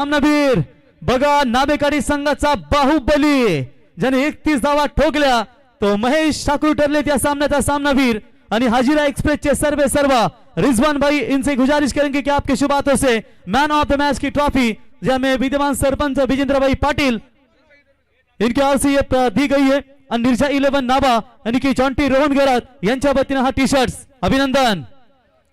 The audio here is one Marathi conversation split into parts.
सामनावीर बघा नामेकरी संघाचा बाहुबली ज्याने 31 धावा ठोकल्या तो महेश ठाकुर ठरले त्या सामन्याचा सामनावीर आणि हाजीरा एक्सप्रेस के सर्व रिजवान भाई इनसे गुजारिश करेंगे कि आपके शुभ हाथों से मैन ऑफ द मैच की ट्रॉफी जिसमें विद्यमान सरपंच विजेंद्र भाई पाटिल इनके ओर से ये दी गई है और निर्जा 11 नाबा यानी की जॉन्टी रोहन गरात यांच्या वतीने हा टी शर्ट अभिनंदन।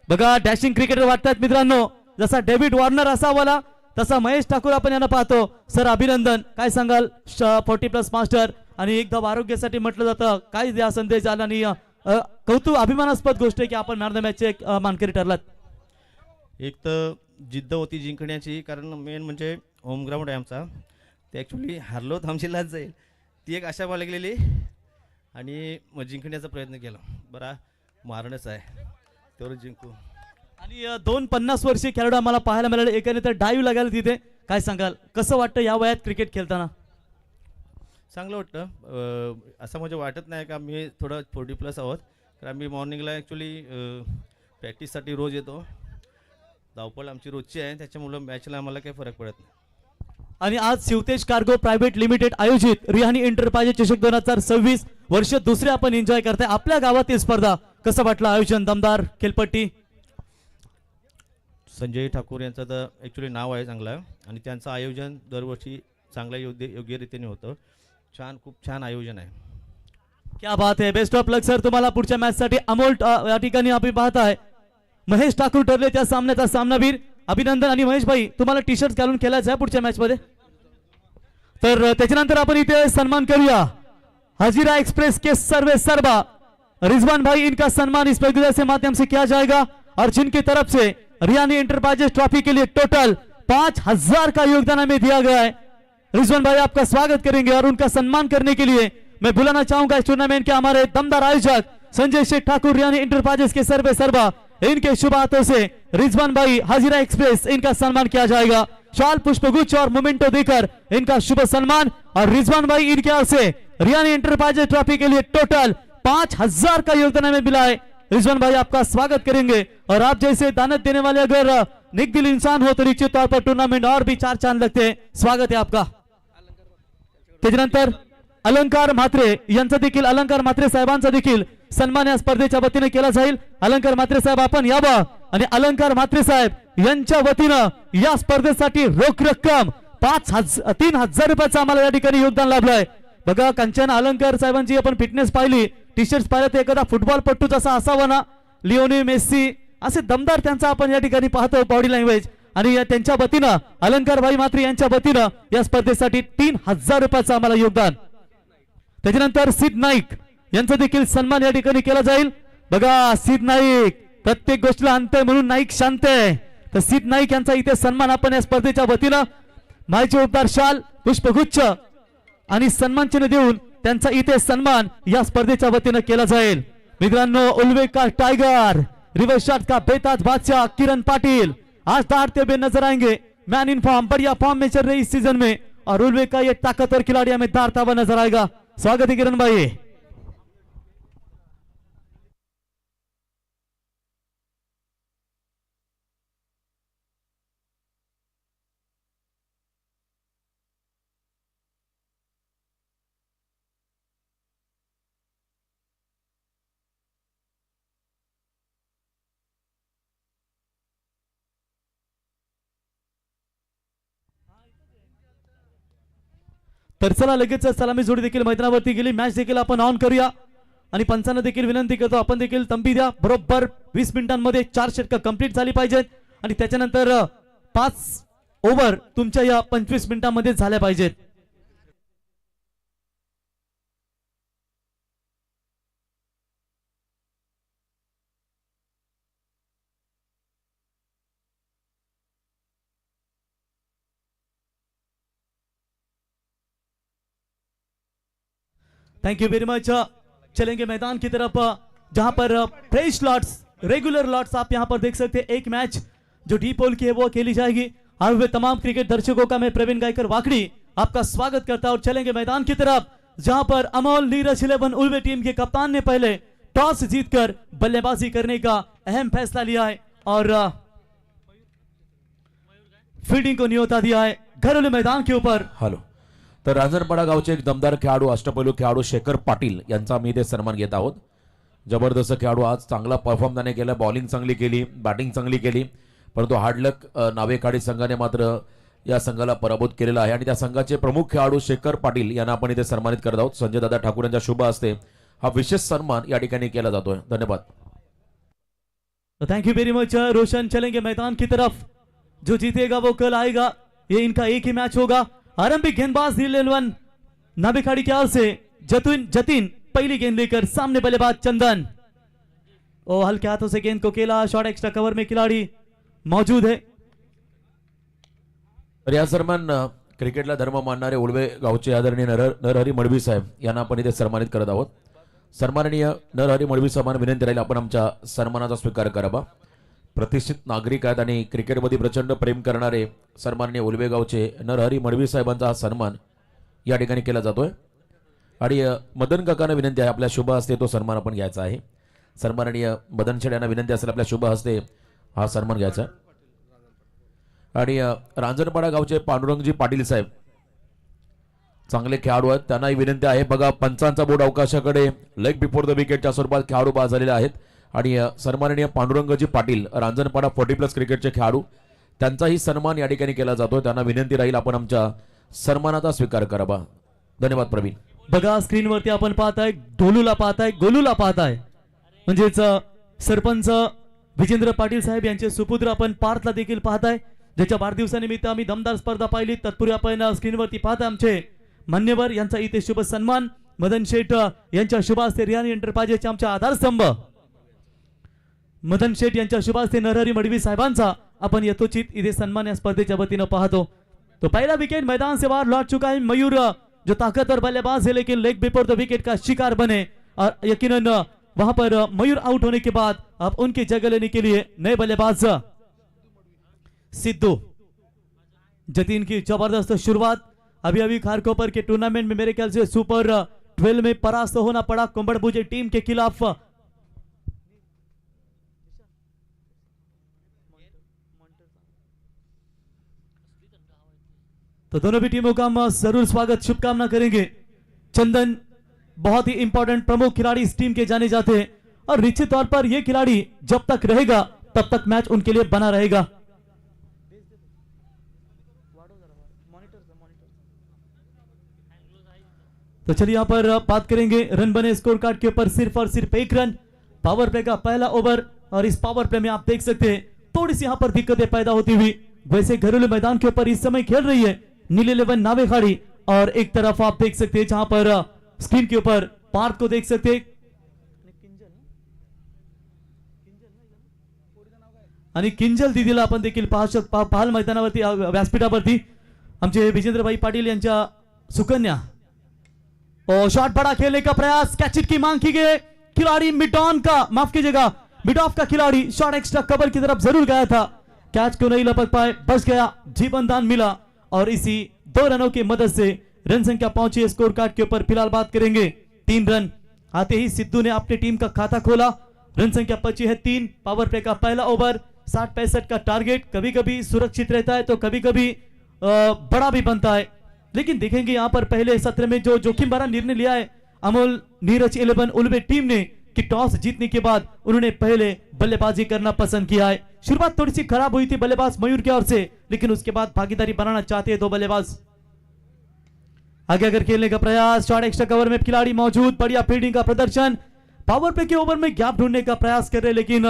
बघा डॅशिंग क्रिकेटर वाटतात मित्रांनो जसा डेव्हिड वॉर्नर असावाला तसा महेश ठाकूर आपण यांना पाहतो सर अभिनंदन। काय सांगाल 40+ मास्टर आणि एकदम आरोग्यासाठी म्हटलं जातं काय द्या संदेश आला आणि कौतुक अभिमानास्पद गोष्ट आहे की आपण मॅन ऑफ द मॅचचे मानकरी ठरलात। एक तर जिद्द होती जिंकण्याची कारण मेन म्हणजे होम ग्राउंड आहे आमचा ते ॲक्च्युली हारलो तर आमची लाज जाईल ती एक आशा बाळगलेली आणि मग जिंकण्याचा प्रयत्न केला बरा मारणच आहे तेवढं जिंकू। आणि 250 वर्षीय खेळाडू आम्हाला पाहायला मिळाले एकाने तर डाईव्ह लागायला तिथे काय सांगाल कसं वाटतं या वयात क्रिकेट खेळताना? चांगलं वाटतं असं म्हणजे वाटत नाही का आम्ही थोडं 40+ आहोत तर आम्ही मॉर्निंगला ॲक्च्युली प्रॅक्टिससाठी रोज येतो धावपळ आमची रोजची आहे त्याच्यामुळं मॅचला आम्हाला काही फरक पडत नाही। आणि आज शिवतेज कार्गो प्रायव्हेट लिमिटेड आयोजित रिहानी एंटरप्राइजेस चषक 2026 वर्ष दुसरे आपण एन्जॉय करताय आपल्या गावातील स्पर्धा कसं वाटलं आयोजन दमदार खेळपट्टी? संजय ठाकूर यांचं तर ॲक्च्युली नाव आहे चांगलं आणि त्यांचं आयोजन दरवर्षी चांगल्या योग्य रीतीने होतं छान खूप छान आयोजन आहे। क्या बात है बेस्ट ऑफ लक सर तुम्हाला पुढच्या मॅच साठी अमोल या ठिकाणी आपण पाहताय महेश ठाकूर ठरले त्या सामन्याचा सामनावीर अभिनंदन। आणि महेश भाई तुम्हाला टी शर्ट घालून खेळायचं आहे पुढच्या मॅच मध्ये तर त्याच्यानंतर आपण इथे सन्मान करूया हाजीरा एक्सप्रेस के सर्व रिजवान भाई इनका सम्मान इस प्रतियोगिता से माध्यम से किया जाएगा और जिनकी तरफ से रियानी एंटरप्राइजेस ट्रॉफी के लिए टोटल 5000 का योगदान हमें दिया गया है। रिजवान भाई आपका स्वागत करेंगे और उनका सम्मान करने के लिए मैं बुलाना चाहूंगा इस टूर्नामेंट के हमारे दमदार आयोजक संजय शेख ठाकुर रियानी एंटरप्राइजेस के सर्व इनके शुभ हाथों से रिजवान भाई हाजीरा एक्सप्रेस इनका सम्मान किया जाएगा शाल पुष्पगुच्छ और मोमेंटो देकर इनका शुभ सम्मान और रिजवान भाई इनके ओर से रियानी एंटरप्राइजेस ट्रॉफी के लिए टोटल 5000 का योगदान हमें मिला है। रिजवान भाई आपका स्वागत करेंगे और आप जैसे दानत देने वाले अगर निकदिल इंसान हो तो निश्चित तौर पर टूर्नामेंट और भी 4 चांद लगते हैं। स्वागत है आपका। त्याच्यानंतर अलंकार म्हात्रे यांचा देखील अलंकार म्हात्रे साहेबांचा देखील सन्मान या स्पर्धेच्या वतीने केला जाईल। अलंकार म्हात्रे साहेब आपण यावं आणि अलंकार म्हात्रे साहेब यांच्या वतीनं या स्पर्धेसाठी रोख रक्कम 3000 रुपयाचं आम्हाला या ठिकाणी योगदान लाभलंय। बघा कंचन अलंकार साहेबांची आपण फिटनेस पाहिली टी शर्ट पाहिलं तर एखादा फुटबॉल पट्टू जसा असावा ना लिओनेल मेस्सी असे दमदार त्यांचा आपण या ठिकाणी पाहतो बॉडी लँग्वेज आणि त्यांच्या वतीनं अलंकार भाई म्हात्रे यांच्या वतीनं या स्पर्धेसाठी 3000 रुपयाचं आम्हाला योगदान। त्याच्यानंतर सिद्ध नाईक यांचा देखील सन्मान या ठिकाणी केला जाईल। बघा सिद्ध नाईक प्रत्येक गोष्टीला अंत आहे म्हणून नाईक शांत आहे तर सिद्ध नाईक यांचा इथे सन्मान आपण या स्पर्धेच्या वतीनं माहिती उपदार शाल पुष्पगुच्छ आणि सन्मान चिन्ह देऊन त्यांचा इथे सन्मान या स्पर्धेच्या वतीनं केला जाईल। मित्रांनो उल्वे का टाइगर रिवर्स शॉट का बेताज बादशाह किरण पाटिल आज दौड़ते हुए नजर आएंगे मैन इन फॉर्म बढ़िया फॉर्म में चल रही इस सीजन में और उल्वे का ये ताकतवर खिलाड़ी हमें दौड़ता हुआ नजर आएगा। स्वागत है किरण भाई। तर चला लगेच सलामी जोडी देखील मैदानावरती गेली मॅच देखील आपण ऑन करूया आणि पंचांना देखील विनंती करतो आपण देखील तंबी द्या बरोबर 20 मिनिटांमध्ये 4 षटकं कंप्लीट झाली पाहिजेत आणि त्याच्यानंतर 5 ओव्हर तुमच्या या 25 मिनिटांमध्ये झाल्या पाहिजेत। Thank you very much. चलेंगे मैदान की तरफ जहां पर फ्रेश लॉट्स रेगुलर लॉट्स आप यहां पर देख सकते हैं। एक मैच जो डी पोल की है वो खेली जाएगी। आए हुए तमाम क्रिकेट दर्शकों का मैं प्रवीण गायकर वाकड़ी आपका स्वागत करता हूं और चलेंगे मैदान की तरफ जहां पर अमोल नीरज 11 उल्वे टीम के कप्तान ने पहले टॉस जीतकर बल्लेबाजी करने का अहम फैसला लिया है और फील्डिंग को न्योता दिया है घरेलू मैदान के ऊपर। हॅलो, तर रांजणपाडा गावचे एक दमदार खेळाडू अष्टपैलू खेळाडू शेखर पाटील यांचा मी इथे सन्मान घेत आहोत. जबरदस्त खेळाडू, आज चांगला परफॉर्म त्याने केला, बॉलिंग चांगली केली, बॅटिंग चांगली केली, परंतु हार्डलक नावेकाडी संघाने मात्र या संघाला पराभूत केलेला आहे आणि त्या संघाचे प्रमुख खेळाडू शेखर पाटील यांना आपण इथे सन्मानित करत आहोत. संजय दादा ठाकूर यांच्या शुभ हस्ते हा विशेष सन्मान या ठिकाणी केला जातोय. धन्यवाद. Thank you very much. Roshan चलेंगे मैदान की तरफ, जो जीतेगा वो कल आएगा, ये इनका एक ही मैच होगा। आरंभिक गेंदबाज दिल नाबिखाड़ी की ओर से जतिन पहली गेंद लेकर सामने बल्लेबाज चंदन, ओ हल्के हाथों से गेंद को खेला, शॉट एक्स्ट्रा कवर में खिलाड़ी मौजूद है। तर या दरम्यान क्रिकेटला धर्म मानणारे उळवे गावचे आदरणीय नरहरी मडवी साहेब यांना आपण इथे सन्मानित करत आहोत. सन्माननीय नरहरी मडवी साहेबांना विनंती राहील आपण आमच्या सन्मानाचा स्वीकार करावा. प्रतिष्ठित नागरिक आहेत आणि क्रिकेटमध्ये प्रचंड प्रेम करणारे सन्माननीय उळवे गावचे नरहरी मडवी साहेबांचा हा सन्मान या ठिकाणी केला जातोय आणि मदन काकांना विनंती आहे आपल्या शुभ हस्ते तो सन्मान आपण घ्यायचा आहे. सन्माननीय मदन शेड यांना विनंती असेल आपल्या शुभ हस्ते हा सन्मान घ्यायचा आहे. आणि रांजणपाडा गावचे पांडुरंगजी पाटील साहेब चांगले खेळाडू आहेत, त्यांनाही विनंती आहे. बघा, पंचांचा बोर्ड अवकाशाकडे लेग बिफोर द विकेटच्या स्वरूपात खेळाडू बाद झालेले आहेत आणि सन्माननीय पांडुरंगजी पाटील रांजणपाडा 40+ क्रिकेटचे खेळाडू, त्यांचाही सन्मान या ठिकाणी केला जातो. त्यांना विनंती राहील आपण आमच्या सन्मानाचा स्वीकार करावा. धन्यवाद. प्रवीण, बघा स्क्रीनवरती आपण पाहताय गोलूला पाहताय म्हणजेच सरपंच विजेंद्र पाटील साहेब यांचे सुपुत्र आपण पार्थला देखील पाहताय, ज्याच्या वाढदिवसानिमित्त आम्ही दमदार स्पर्धा पाहिली. तत्पूर्वी आपण स्क्रीनवरती पाहताय आमचे मान्यवर यांचा इथे शुभ सन्मान मदन शेठ यांच्या शुभ हस्ते रियानी एंटरप्राइजेसचे आमचे आधारस्तंभ मदन शेठ यांच्या शुभ हस्ते नरहरी मडवी साहेबांचा आपण यथोचित इथे सन्मान या स्पर्धेच्या वतीनं पाहतो. तो पहला विकेट मैदान से बाहर लौट चुका है मयूर, जो ताकतवर बल्लेबाज है लेकिन लेग बिफोर द विकेट का शिकार बने और यकीनन वहां पर मयूर आउट होने के बाद अब उनकी जगह लेने के लिए नए बल्लेबाज सिद्धू। जतीन की जबरदस्त शुरुआत, अभी अभी खारकोपर के टूर्नामेंट में मेरे ख्याल से सुपर 12 में परास्त होना पड़ा कुंबड़बुजे टीम के खिलाफ। तो दोनों भी टीमों का हम जरूर स्वागत शुभकामना करेंगे। चंदन बहुत ही इंपॉर्टेंट प्रमुख खिलाड़ी इस टीम के जाने जाते हैं और निश्चित तौर पर यह खिलाड़ी जब तक रहेगा तब तक मैच उनके लिए बना रहेगा। तो चलिए यहां पर बात करेंगे रन बने स्कोर कार्ड के ऊपर, सिर्फ और सिर्फ 1 रन। पावर प्ले का पहला ओवर और इस पावर प्ले में आप देख सकते हैं थोड़ी सी यहां पर दिक्कतें पैदा होती हुई। वैसे घरेलू मैदान के ऊपर इस समय खेल रही है नीले 11 नावेखाड़ी और एक तरफ आप देख सकते हैं जहां पर स्क्रीन के ऊपर पार्थ को देख सकते हैं आणि किंजल दिदीला आपण देखील पाहाल मैदानावरती व्यासपीठावरती आमचे विजेंद्रभाई पाटील यांच्या सुकन्या। और शॉट बड़ा खेलने का प्रयास, कैच की मांग की गई, खिलाड़ी मिड ऑन का माफ कीजिएगा मिड ऑफ का खिलाड़ी शॉट एक्स्ट्रा कवर की तरफ जरूर गया था, कैच को नहीं लपक पाए, बच गया, जीवन दान मिला और इसी 2 रनों की मदद से रन संख्या पहुंची स्कोर कार्ड के ऊपर। फिलहाल बात करेंगे 3 रन आते ही सिद्धू ने अपनी टीम का खाता खोला, रन संख्या बची है 3। पावर प्ले का पहला ओवर 60-65 का टारगेट कभी कभी सुरक्षित रहता है तो कभी कभी बड़ा भी बनता है, लेकिन देखेंगे यहां पर पहले सत्र में जो जोखिम भरा निर्णय लिया है अमोल नीरज 11 उल्वे टीम ने कि टॉस जीतने के बाद उन्होंने पहले बल्लेबाजी करना पसंद किया है। शुरुआत थोड़ी सी खराब हुई थी बल्लेबाज मयूर की ओर से, लेकिन उसके बाद भागीदारी बनाना चाहते हैं 2 बल्लेबाज। आगे अगर खेलने का प्रयास, शॉट एक्स्ट्रा कवर में खिलाड़ी मौजूद, बढ़िया फील्डिंग का प्रदर्शन, पावर प्ले के ओवर में गैप ढूंढने का प्रयास कर रहे लेकिन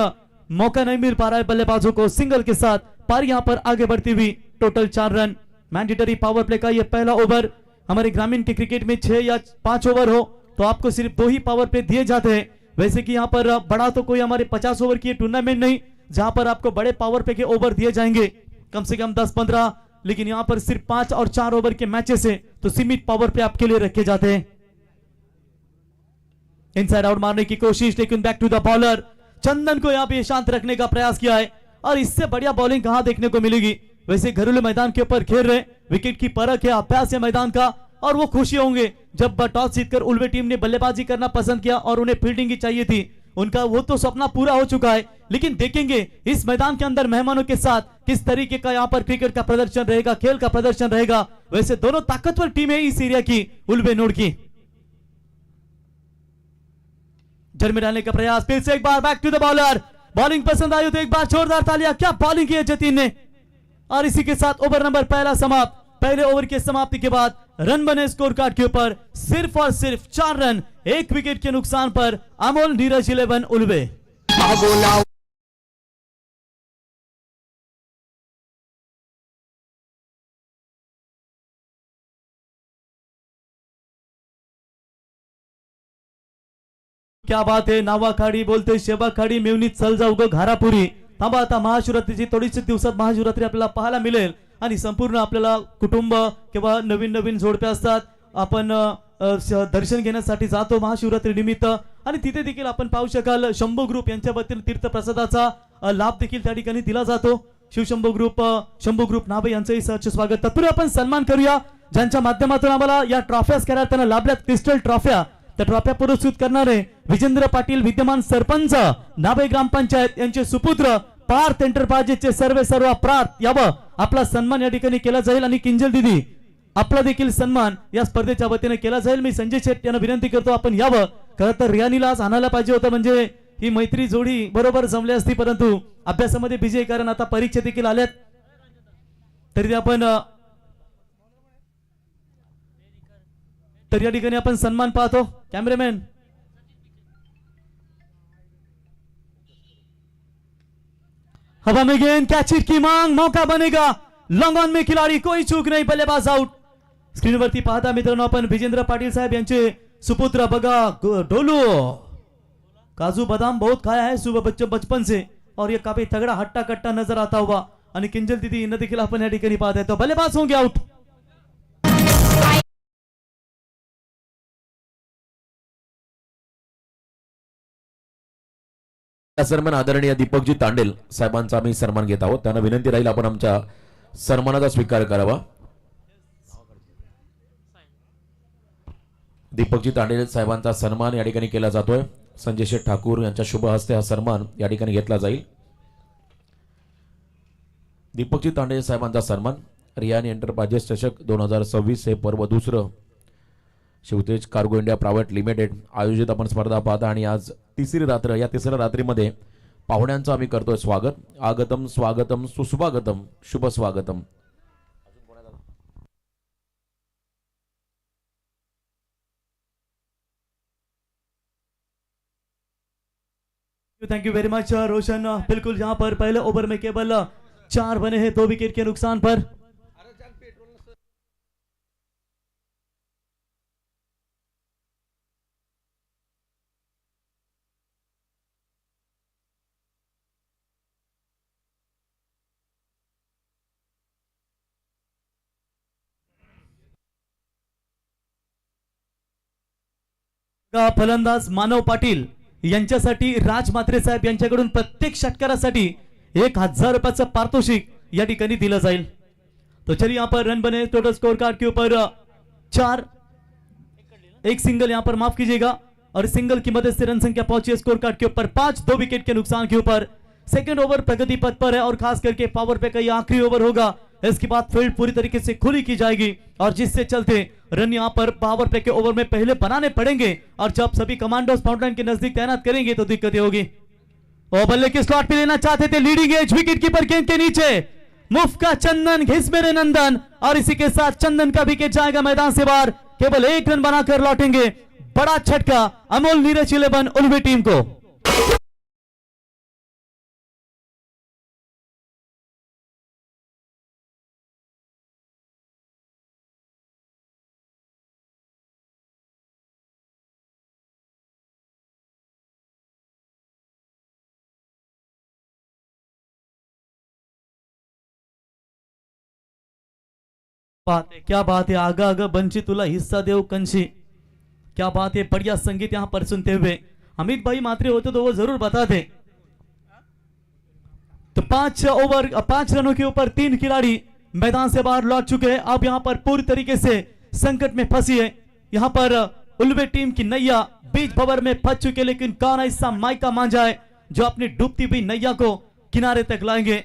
मौका नहीं मिल पा रहा है बल्लेबाजों को। सिंगल के साथ पारी यहां पर आगे बढ़ती हुई, total 4 run. Mandatory power play का यह पहला ओवर, हमारे ग्रामीण के क्रिकेट में 6 या 5 ओवर हो तो आपको सिर्फ 2 ही पावर प्ले दिए जाते हैं। वैसे कि यहां पर बड़ा तो कोई हमारे 50 ओवर की टूर्नामेंट नहीं जहां पर आपको बड़े पावर प्ले के ओवर दिए जाएंगे, कम से कम 10-15, लेकिन यहां पर सिर्फ 5 और 4 ओवर के मैचेस है तो सीमित पावर प्ले आपके लिए रखे जाते हैं। इनसाइड आउट मारने की कोशिश, लेकिन बैक टू द बॉलर, चंदन को यहां पे शांत रखने का प्रयास किया है और इससे बढ़िया बॉलिंग कहां देखने को मिलेगी। वैसे घरेलू मैदान के ऊपर खेल रहे, विकेट की परख है, अभ्यास है मैदान का और वो खुशी होंगे जब टॉस जीतकर उल्वे टीम ने बल्लेबाजी करना पसंद किया और उन्हें फील्डिंग ही चाहिए थी। उनका वो तो सपना पूरा हो चुका है, लेकिन देखेंगे इस मैदान के अंदर मेहमानों के साथ किस तरीके का यहाँ पर क्रिकेट का प्रदर्शन रहेगा, खेल का प्रदर्शन रहेगा। वैसे दोनों ताकतवर टीम है इस एरिया की, उल्बे नोड की। जड़ में डालने का प्रयास, फिर से एक बार back to the bowler, bowling पसंद आई तो एक बार जोरदार तालियां, क्या बॉलिंग की है जतीन ने। और इसी के साथ ओवर नंबर पहला समाप्त। पहले ओवर की समाप्ति के बाद रन बने स्कोर कार्ड के ऊपर सिर्फ और सिर्फ 4 रन, 1 विकेट के नुकसान पर अमोल नीरज 11 उल्बे। क्या बात आहे, नावाखाडी बोलते शेबाखाडी मेवणीत चल जाऊ ग घारापुरी। थांबा, आता महाशिवरात्रीची थोडीशी दिवसात महाशिवरात्री आपल्याला पाहायला मिळेल आणि संपूर्ण आपल्याला कुटुंब किंवा नवीन नवीन जोडपे असतात, आपण दर्शन घेण्यासाठी जातो महाशिवरात्री निमित्त आणि तिथे देखील आपण पाहू शकाल शंभू ग्रुप यांच्या वतीने तीर्थप्रसादाचा लाभ देखील त्या ठिकाणी दिला जातो। शिवशंभू ग्रुप, शंभू ग्रुप नाभे यांचंही सहर्ष स्वागत। तत्पूर्वी आपण सन्मान करूया ज्यांच्या माध्यमातून आम्हाला या ट्रॉफ्यास त्यांना लाभल्यात, क्रिस्टल ट्रॉफ्या। त्या ट्रॉफ्या पुरस्कृत करणारे विजेंद्र पाटील विद्यमान सरपंच नाभे ग्रामपंचायत यांचे सुपुत्र पार्थ एंटरप्राइजेसचे सर्व प्रार्थ यावं आपला सन्मान या ठिकाणी केला जाईल आणि किंजल दिदी आपला देखील सन्मान या स्पर्धेच्या वतीने केला जाईल। मी संजय शेट यांना विनंती करतो आपण यावं। खरं तर रियानीला आज आणायला पाहिजे होतं, म्हणजे ही मैत्री जोडी बरोबर जमली असती, परंतु अभ्यासामध्ये बिझी कारण आता परीक्षा देखील आल्यात, तरी आपण तर या ठिकाणी आपण सन्मान पाहतो। कॅमेरामॅन हवा में गेंद, कैच हिट की मांग, मौका बनेगा, लॉन्ग ऑन में खिलाड़ी, कोई चूक नहीं, बल्लेबाज आउट। स्क्रीनवरती पाहता मित्रांनो आपण विजेंद्र पाटील साहेब यांचे सुपुत्र बघा डोलू, काजू बादाम बहुत खाया है सुबह बच्चे बचपन से और ये काफी तगड़ा हट्टा कट्टा नजर आता हुआ आणि किंजल दीदी यांना देखील आपण या ठिकाणी पाहत आहे, तो बल्लेबाज होंगे आउट। सन्मान आदरणीय दीपकजी तांडेल साहेबांचा आम्ही सन्मान घेत आहोत, त्यांना विनंती राहील आपण आमच्या सन्मानाचा स्वीकार करावा। दीपकजी तांडेल साहेबांचा सन्मान या ठिकाणी केला जातोय। संजय शेठ ठाकूर यांच्या शुभ हस्ते हा सन्मान या ठिकाणी घेतला जाईल। दीपकजी तांडेल साहेबांचा सन्मान रियानी एंटरप्राइजेस चषक 2026 हे पर्व दुसरं Shivtej cargo India private limited आयोजित आपण स्पर्धा पाहता आणि आज तिसरी रात्र, या तिसऱ्या रात्रीमध्ये पाहुण्यांचं आम्ही करतोय स्वागत। आगतम स्वागतम सुस्वागतम शुभ स्वागतम। Thank you very much Roshan. बिल्कुल यहाँ पर पहले ओवर में केवल 4 बने हैं 2 विकेट के नुकसान पर। फलंदाज मानव पाटील यांच्यासाठी राज म्हात्रे साहेब यांच्याकडून प्रत्येक षटकारासाठी 1000 रुपयाचं पारितोषिक या ठिकाणी दिलं जाईल। तो चलिए यहाँ पर रन बने टोटल स्कोर कार्ड के ऊपर 4, एक सिंगल यहाँ पर माफ कीजिएगा, और सिंगल की मदद से रन संख्या पहुंची है स्कोर कार्ड के ऊपर 5, 2 विकेट के नुकसान के ऊपर। सेकंड ओवर प्रगति पथ पर है और खास करके पावर पे का ये आखिरी ओवर होगा। इसके बाद फील्ड पूरी तरीके से खुली की जाएगी और जिससे चलते रन यहां पर पावर प्ले के ओवर में पहले बनाने पड़ेंगे और जब सभी कमांडोज फाउंटेन के नजदीक तैनात करेंगे तो दिक्कतें होगी। और बल्ले के स्लॉट पे लेना चाहते थे लीडिंग एज, विकेट कीपर गेंद के नीचे मुफ्त का चंदन घिस मेरे नंदन, और इसी के साथ चंदन का विकेट जाएगा मैदान से बाहर। केवल 1 रन बनाकर लौटेंगे। बड़ा झटका अमोल नीरज 11 उल्बे टीम को। क्या बात है, आगा आगा बंशी तुला हिस्सा देव कंशी। क्या बात है, बढ़िया संगीत यहाँ पर सुनते हुए अमित भाई मात्रे होते तो वो जरूर बताते। तो 5 रनों के ऊपर 3 खिलाड़ी मैदान से बाहर लौट चुके हैं। अब यहाँ पर पूरी तरीके से संकट में फंसी है यहाँ पर उल्वे टीम की नैया बीच भंवर में फंस चुके, लेकिन कौन ऐसा माइका मांझा है जो अपनी डूबती हुई नैया को किनारे तक लाएंगे।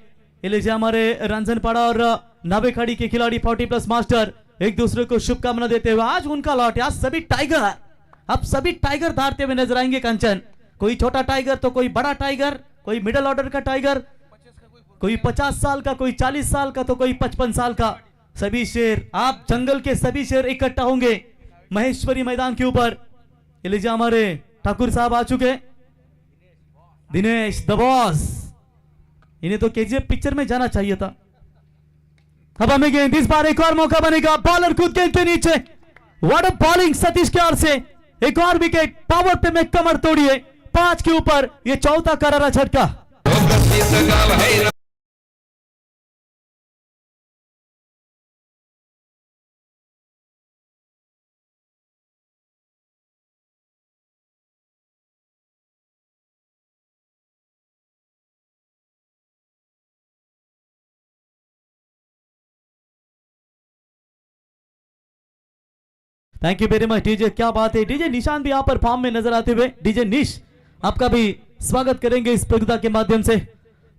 ये लीजिए हमारे रंजनपाड़ा और नावेखाड़ी के खिलाड़ी 40+ मास्टर एक दूसरे को शुभकामना देते हुए आज उनका लॉट है। आज सभी टाइगर, अब सभी टाइगर धारते हुए नजर आएंगे कंचन। कोई छोटा टाइगर तो कोई बड़ा टाइगर, कोई मिडिल ऑर्डर का टाइगर, कोई 50 साल का, कोई 40 साल का, तो कोई 55 साल का। सभी शेर, आप जंगल के सभी शेर इकट्ठा होंगे महेश्वरी मैदान के ऊपर। ये लीजिए हमारे ठाकुर साहब आ चुके, दिनेश द बॉस। इन्हें तो केजीएफ पिक्चर में जाना चाहिए था। हवा में गेंद, इस बार एक और मौका बनेगा, बॉलर खुद गेंद के नीचे। व्हाट अ बॉलिंग सतीश के ओर से, एक और विकेट। पावर पे में कमर तोड़िए, 5 के ऊपर ये चौथा करारा झटका। Thank you very much DJ, क्या बात है। डीजे निशान भी यहाँ पर फॉर्म में नजर आते हुए, डीजे निश आपका भी स्वागत करेंगे इस प्रतियोगिता के माध्यम से।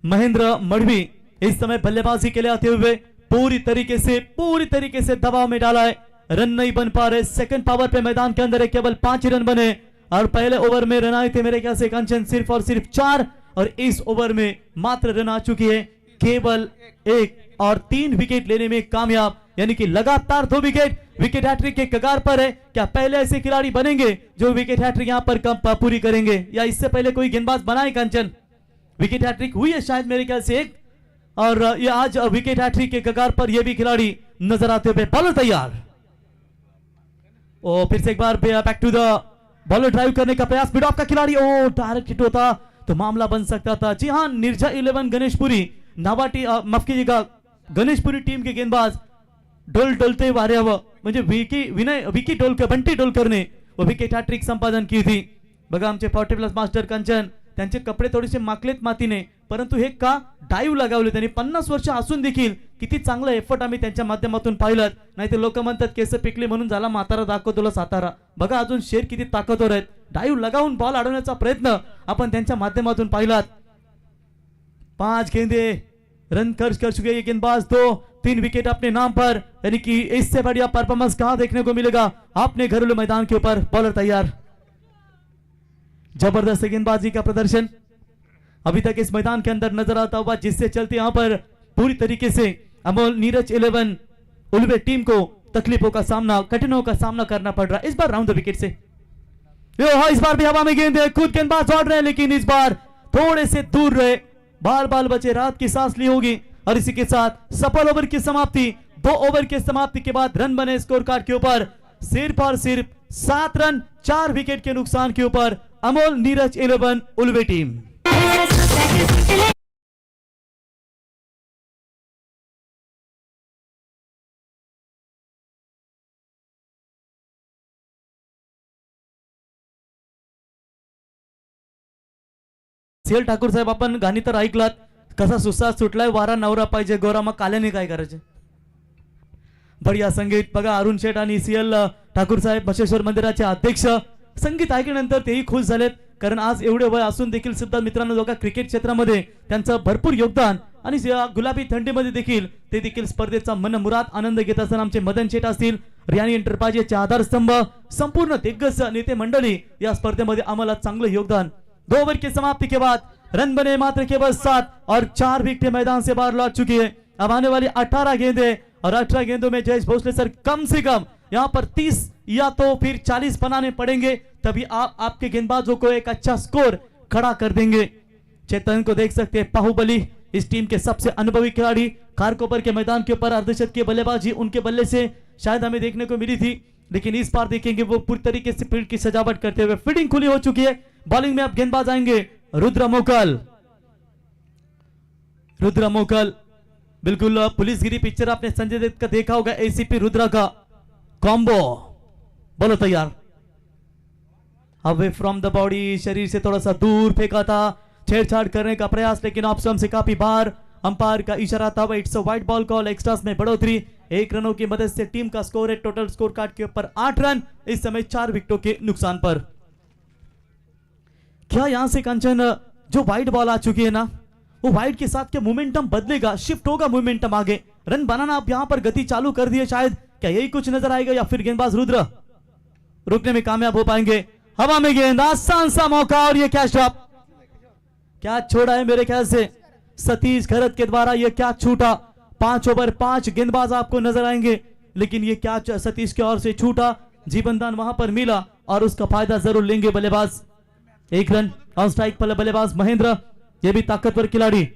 महेंद्र मढ़वी इस समय बल्लेबाजी के लिए आते हुए पूरी तरीके से दबाव में डाला है, रन नहीं बन पा रहे। सेकंड पावर पे मैदान के अंदर केवल 5 रन बने और पहले ओवर में रन आए थे मेरे ख्याल से कंचन सिर्फ और सिर्फ 4, और इस ओवर में मात्र रन आ चुकी है केवल 1 और 3 विकेट लेने में कामयाब, यानी कि लगातार 2 विकेट। विकेट हैट्रिक के कगार पर है। क्या पहले ऐसे खिलाड़ी बनेंगे जो विकेट हैट्रिक यहां पर कम पूरी करेंगे, या इससे पहले कोई गेंदबाज बनाए कंचन? विकेट हैट्रिक हुई है शायद मेरे ख्याल से एक, और ये आज विकेट हैट्रिक के कगार पर ये भी खिलाड़ी नजर आते हुए। बॉलर तैयार, ओ फिर से एक बार back to the bowler, drive करने का प्रयास, मिड ऑफ का खिलाड़ी, ओ डायरेक्ट हिट होता तो मामला बन सकता था। जी हाँ, निर्जा 11 गणेशपुरी नावाटी माफ कीजिएगा गणेशपुरी टीम के गेंदबाज डोलते वारे म्हणजे विकी डोलकर, बंटी डोलकरने वो विकेट हॅट्रिक संपादन की थी। बघा आमचे 40+ मास्टर कंचन, त्यांचे कपडे थोडेसे माकलेत मातीने, परंतु हे का डाईव्ह लगावले त्यांनी। 50 वर्ष असून देखील किती चांगला एफर्ट आम्ही त्यांच्या माध्यमातून पाहिलं। नाही ते लोक म्हणतात केस पिकले म्हणून झाला म्हातारा दाखव तुला सातारा। बघा अजून शेर किती ताकदवर आहेत, डाईव्ह लगावून बॉल अडवण्याचा प्रयत्न आपण त्यांच्या माध्यमातून पाहिलात। 5 गेंदे रन कर चुके ये गेंदबाज, 2-3 विकेट अपने नाम पर, यानी कि इससे बढ़िया परफॉर्मेंस कहां देखने को मिलेगा अपने घरेलू मैदान के ऊपर। बॉलर तैयार, जबरदस्त गेंदबाजी का प्रदर्शन अभी तक इस मैदान के अंदर नजर आता हुआ, जिससे चलते यहां पर पूरी तरीके से अमोल नीरज 11 उल्वे टीम को तकलीफों का सामना, कठिनाइयों का सामना करना पड़ रहा है। इस बार राउंड द विकेट से इस बार भी हवा में गेंद है, खुद गेंदबाज दौड़ रहे हैं लेकिन इस बार थोड़े से दूर रहे, बाल बचे, रात की सांस ली होगी। और इसी के साथ सफल ओवर की समाप्ति, 2 ओवर की समाप्ति के बाद रन बने स्कोर कार्ड के ऊपर सिर्फ और सिर्फ 7 रन 4 विकेट के नुकसान के ऊपर अमोल नीरज 11 उल्वे टीम। सीएल ठाकूर साहेब, आपण गाणी तर ऐकलात, कसा सुसा सुटलाय वारा नवरा पाहिजे गोरा, मग काल्याने काय करायचे? बढिया संगीत। बघा अरुण शेठ आणि सीएल ठाकूर साहेब बसवेश्वर मंदिराचे अध्यक्ष, संगीत ऐकल्यानंतर तेही खुश झालेत, कारण आज एवढे वय असून देखील सुद्धा मित्रांनो बघा क्रिकेट क्षेत्रामध्ये त्यांचं भरपूर योगदान, आणि गुलाबी थंडीमध्ये देखील ते देखील स्पर्धेचा मनमुराद आनंद घेत असताना आमचे मदन शेठ असतील, रियानी एंटरप्राइजेसचे आधारस्तंभ, संपूर्ण दिग्गज नेते मंडळी या स्पर्धेमध्ये आम्हाला चांगलं योगदान। 2 ओवर की समाप्ति के बाद रन बने मात्र केवल 7 और 4 विकेट मैदान से बाहर लौट चुकी है। अब आने वाली 18 गेंदें, और 18 गेंदों में जयेश भोसले सर कम से कम यहाँ पर 30 या तो फिर 40 बनाने पड़ेंगे, तभी आप आपके गेंदबाजों को एक अच्छा स्कोर खड़ा कर देंगे। चेतन को देख सकते हैं, बाहुबली इस टीम के सबसे अनुभवी खिलाड़ी, खारकोपर के मैदान के ऊपर अर्धशतकीय बल्लेबाजी उनके बल्ले से शायद हमें देखने को मिली थी, लेकिन इस बार देखेंगे वो पूरी तरीके से फील्ड की सजावट करते हुए। फील्डिंग खुली हो चुकी है, बॉलिंग में अब गेंदबाज आएंगे रुद्र मोकल। रुद्र मोकल बिल्कुल पुलिसगिरी पिक्चर आपने संजय दत्त का देखा होगा, एसीपी रुद्रा का कॉम्बो। बोलो तैयार, अवे फ्रॉम द बॉडी, शरीर से थोड़ा सा दूर फेंका था, छेड़छाड़ करने का प्रयास, लेकिन ऑप्शन से काफी बाहर, अंपायर का इशारा था, it's a white ball call, extras में बढ़ोतरी। 1 रनों की मदद से टीम का स्कोर है टोटल स्कोर कार्ड के ऊपर 8 रन, इस समय 4 विकेटों के नुकसान पर। क्या यहां से कंचन जो वाइड बॉल आ चुकी है ना, वो वाइड के साथ क्या मोमेंटम बदलेगा, शिफ्ट होगा मोमेंटम आगे, रन बनाना आप यहां पर गति चालू कर दिए शायद, क्या यही कुछ नजर आएगा या फिर गेंदबाज रुद्र रुकने में कामयाब हो पाएंगे? हवा में गेंद, आसान सा मौका और ये कैच ड्रॉप, क्या छोड़ा है मेरे ख्याल से सतीश खरत के द्वारा, यह क्या छूटा। 5 ओवर 5 गेंदबाज आपको नजर आएंगे, लेकिन यह क्या सतीश की ओर से छूटा, जीवनदान वहां पर मिला और उसका फायदा जरूर लेंगे बल्लेबाज। 1 रन ऑन स्ट्राइक पर बल्लेबाज महेंद्र, यह भी ताकतवर खिलाड़ी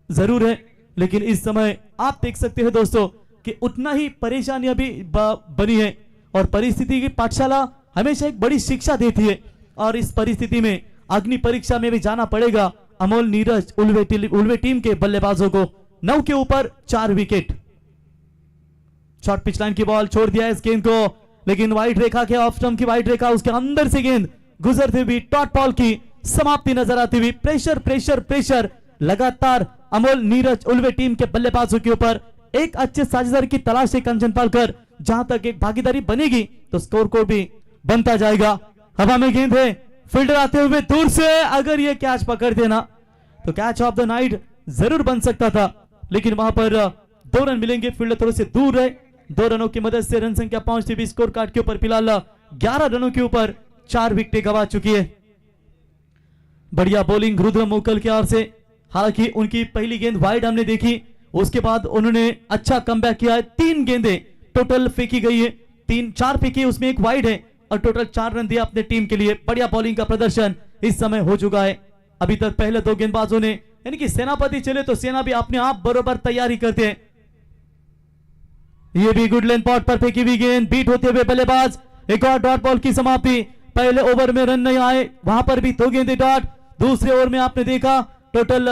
जरूर है, लेकिन इस समय आप देख सकते हैं दोस्तों कि उतना ही परेशानियां भी बनी है और परिस्थिति की पाठशाला हमेशा एक बड़ी शिक्षा देती है और इस परिस्थिति में अग्नि परीक्षा में भी जाना पड़ेगा अमोल नीरज उल्वे टीम के बल्लेबाजों को। 9 के ऊपर 4 विकेट। शॉर्ट पिच लाइन की बॉल छोड़ दिया इस गेंद को, लेकिन वाइड रेखा के ऑफ स्टंप की वाइड रेखा उसके अंदर से गेंद गुजरती हुई डॉट बॉल की समाप्ति नजर आती हुई। प्रेशर प्रेशर प्रेशर लगातार अमोल नीरज उल्वे टीम के बल्लेबाजों के ऊपर। एक अच्छे साझेदार की तलाश है कंचन पालकर, जहां तक एक भागीदारी बनेगी तो स्कोर को भी बनता जाएगा। हवा में गेंद है, फील्डर आते हुए दूर से, अगर ये कैच पकड़ देना तो कैच ऑफ द नाइट जरूर बन सकता था, लेकिन वहां पर 2 रन मिलेंगे, फील्डर थोड़े से दूर रहे। 2 रनों की मदद से रन संख्या पहुंचती हुई स्कोर कार्ड के ऊपर फिलहाल 11 रनों के ऊपर 4 विकेटें गंवा चुकी है। बढ़िया बॉलिंग रुद्र मोकल की ओर से, हालांकि उनकी पहली गेंद वाइड हमने देखी, उसके बाद उन्होंने अच्छा कमबैक किया है। 3 गेंदें टोटल फेंकी गई है, 4 फेंकी, उसमें 1 वाइड है और टोटल 4 रन दिए अपने टीम के लिए। बढ़िया बॉलिंग का प्रदर्शन इस समय हो चुका है। अभी तक पहले 2 गेंदबाजों ने, यानी कि सेनापति चले तो सेना भी अपने आप बरोबर तैयारी करते हैं। ये भी गुड लेंथ पॉट पर फेंकी हुई गेंद, बीट होते हुए बल्लेबाज, एक और डॉट बॉल की समाप्ति। पहले ओवर में रन नहीं आए, वहां पर भी 2 गेंदें डॉट। दूसरे ओवर में आपने देखा टोटल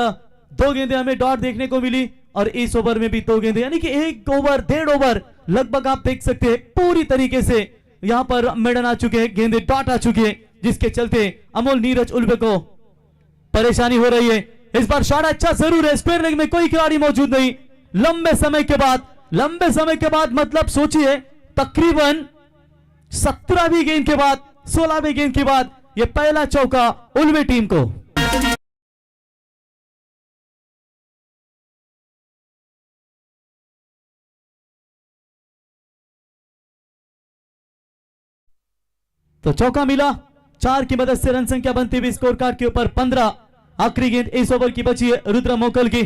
2 गेंदें हमें डॉट देखने को मिली और इस ओवर में भी 2 गेंदें, यानी कि 1 ओवर 1.5 ओवर लगभग आप देख सकते हैं पूरी तरीके से यहां पर मेडन आ चुके हैं, गेंदें डॉट आ चुके हैं, जिसके चलते अमोल नीरज उल्वे को परेशानी हो रही है। इस बार शॉट अच्छा जरूर है, स्क्वायर लेग में कोई खिलाड़ी मौजूद नहीं। लंबे समय के बाद मतलब सोचिए तकरीबन 17वीं गेंद के बाद 16वीं गेंद के बाद यह पहला चौका उल्वे टीम को। तो चौका मिला, 4 की मदद से रन संख्या बनती हुई स्कोर कार्ड के ऊपर 15। आखिरी गेंद इस ओवर की बची है रुद्र मोकल की।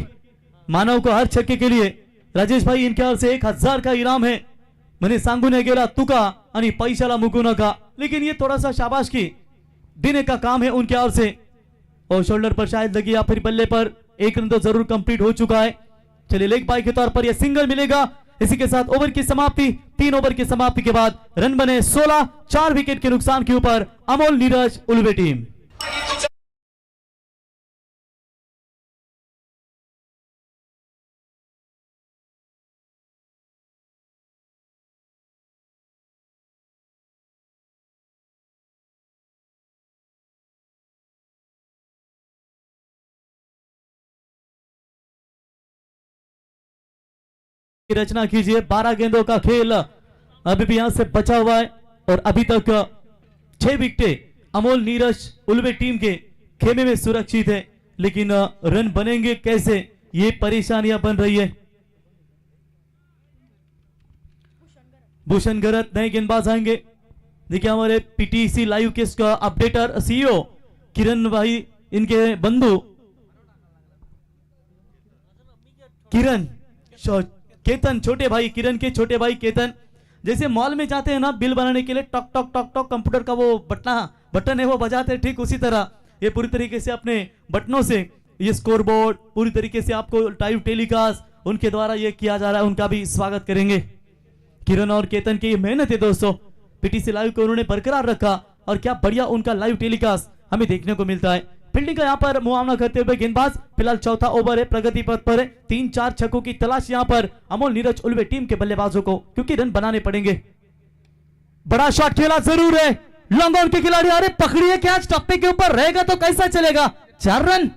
मानव को हर छक्के के लिए राजेश भाई इनके ओर से 1000 का इनाम है। मैंने सांगूने गेला तुका आणि पैशाला मुकू नका, लेकिन ये थोड़ा सा शाबाश की देने का काम है उनके ओर से। और शोल्डर पर शायद लगी या फिर बल्ले पर 1 रन तो जरूर कंप्लीट हो चुका है। चलिए लेग बाय के तौर पर यह सिंगल मिलेगा। इसी के साथ ओवर की समाप्ति, 3 ओवर की समाप्ति के बाद रन बने 16, 4 विकेट के नुकसान के ऊपर अमोल नीरज उल्वे टीम। की रचना कीजिए। 12 गेंदों का खेल अभी भी यहां से बचा हुआ है और अभी तक 6 विकेटें अमोल नीरज उल्वे टीम के खेमे में सुरक्षित है, लेकिन रन बनेंगे कैसे, ये परेशानियां बन रही है। भूषण गरत नए गेंदबाज आएंगे। देखिए हमारे पीटीसी लाइव के अपडेटर सीईओ किरण भाई, इनके बंधु किरण केतन, छोटे भाई किरण के छोटे भाई केतन, जैसे मॉल में जाते हैं ना बिल बनाने के लिए, टक टक टक टक कंप्यूटर का वो बटन है वो बजाते हैं, ठीक उसी तरह ये पूरी तरीके से अपने बटनों से ये स्कोर बोर्ड पूरी तरीके से आपको लाइव टेलीकास्ट उनके द्वारा ये किया जा रहा है। उनका भी स्वागत करेंगे। किरण और केतन की ये मेहनत है दोस्तों, पीटीसी लाइव को उन्होंने बरकरार रखा और क्या बढ़िया उनका लाइव टेलीकास्ट हमें देखने को मिलता है। फील्डिंग का यहाँ पर मुआवना करते हुए गेंदबाज, फिलहाल चौथा ओवर है, प्रगति पथ पर है। 3-4 छक्कों की तलाश यहाँ पर अमोल नीरज उल्वे टीम के बल्लेबाजों को, क्योंकि रन बनाने पड़ेंगे। बड़ा शॉट खेला जरूर है, लॉन्ग ऑन के खिलाड़ी, अरे पकड़िए कैच, टप्पे के ऊपर रहेगा तो कैसा चलेगा। 4 रन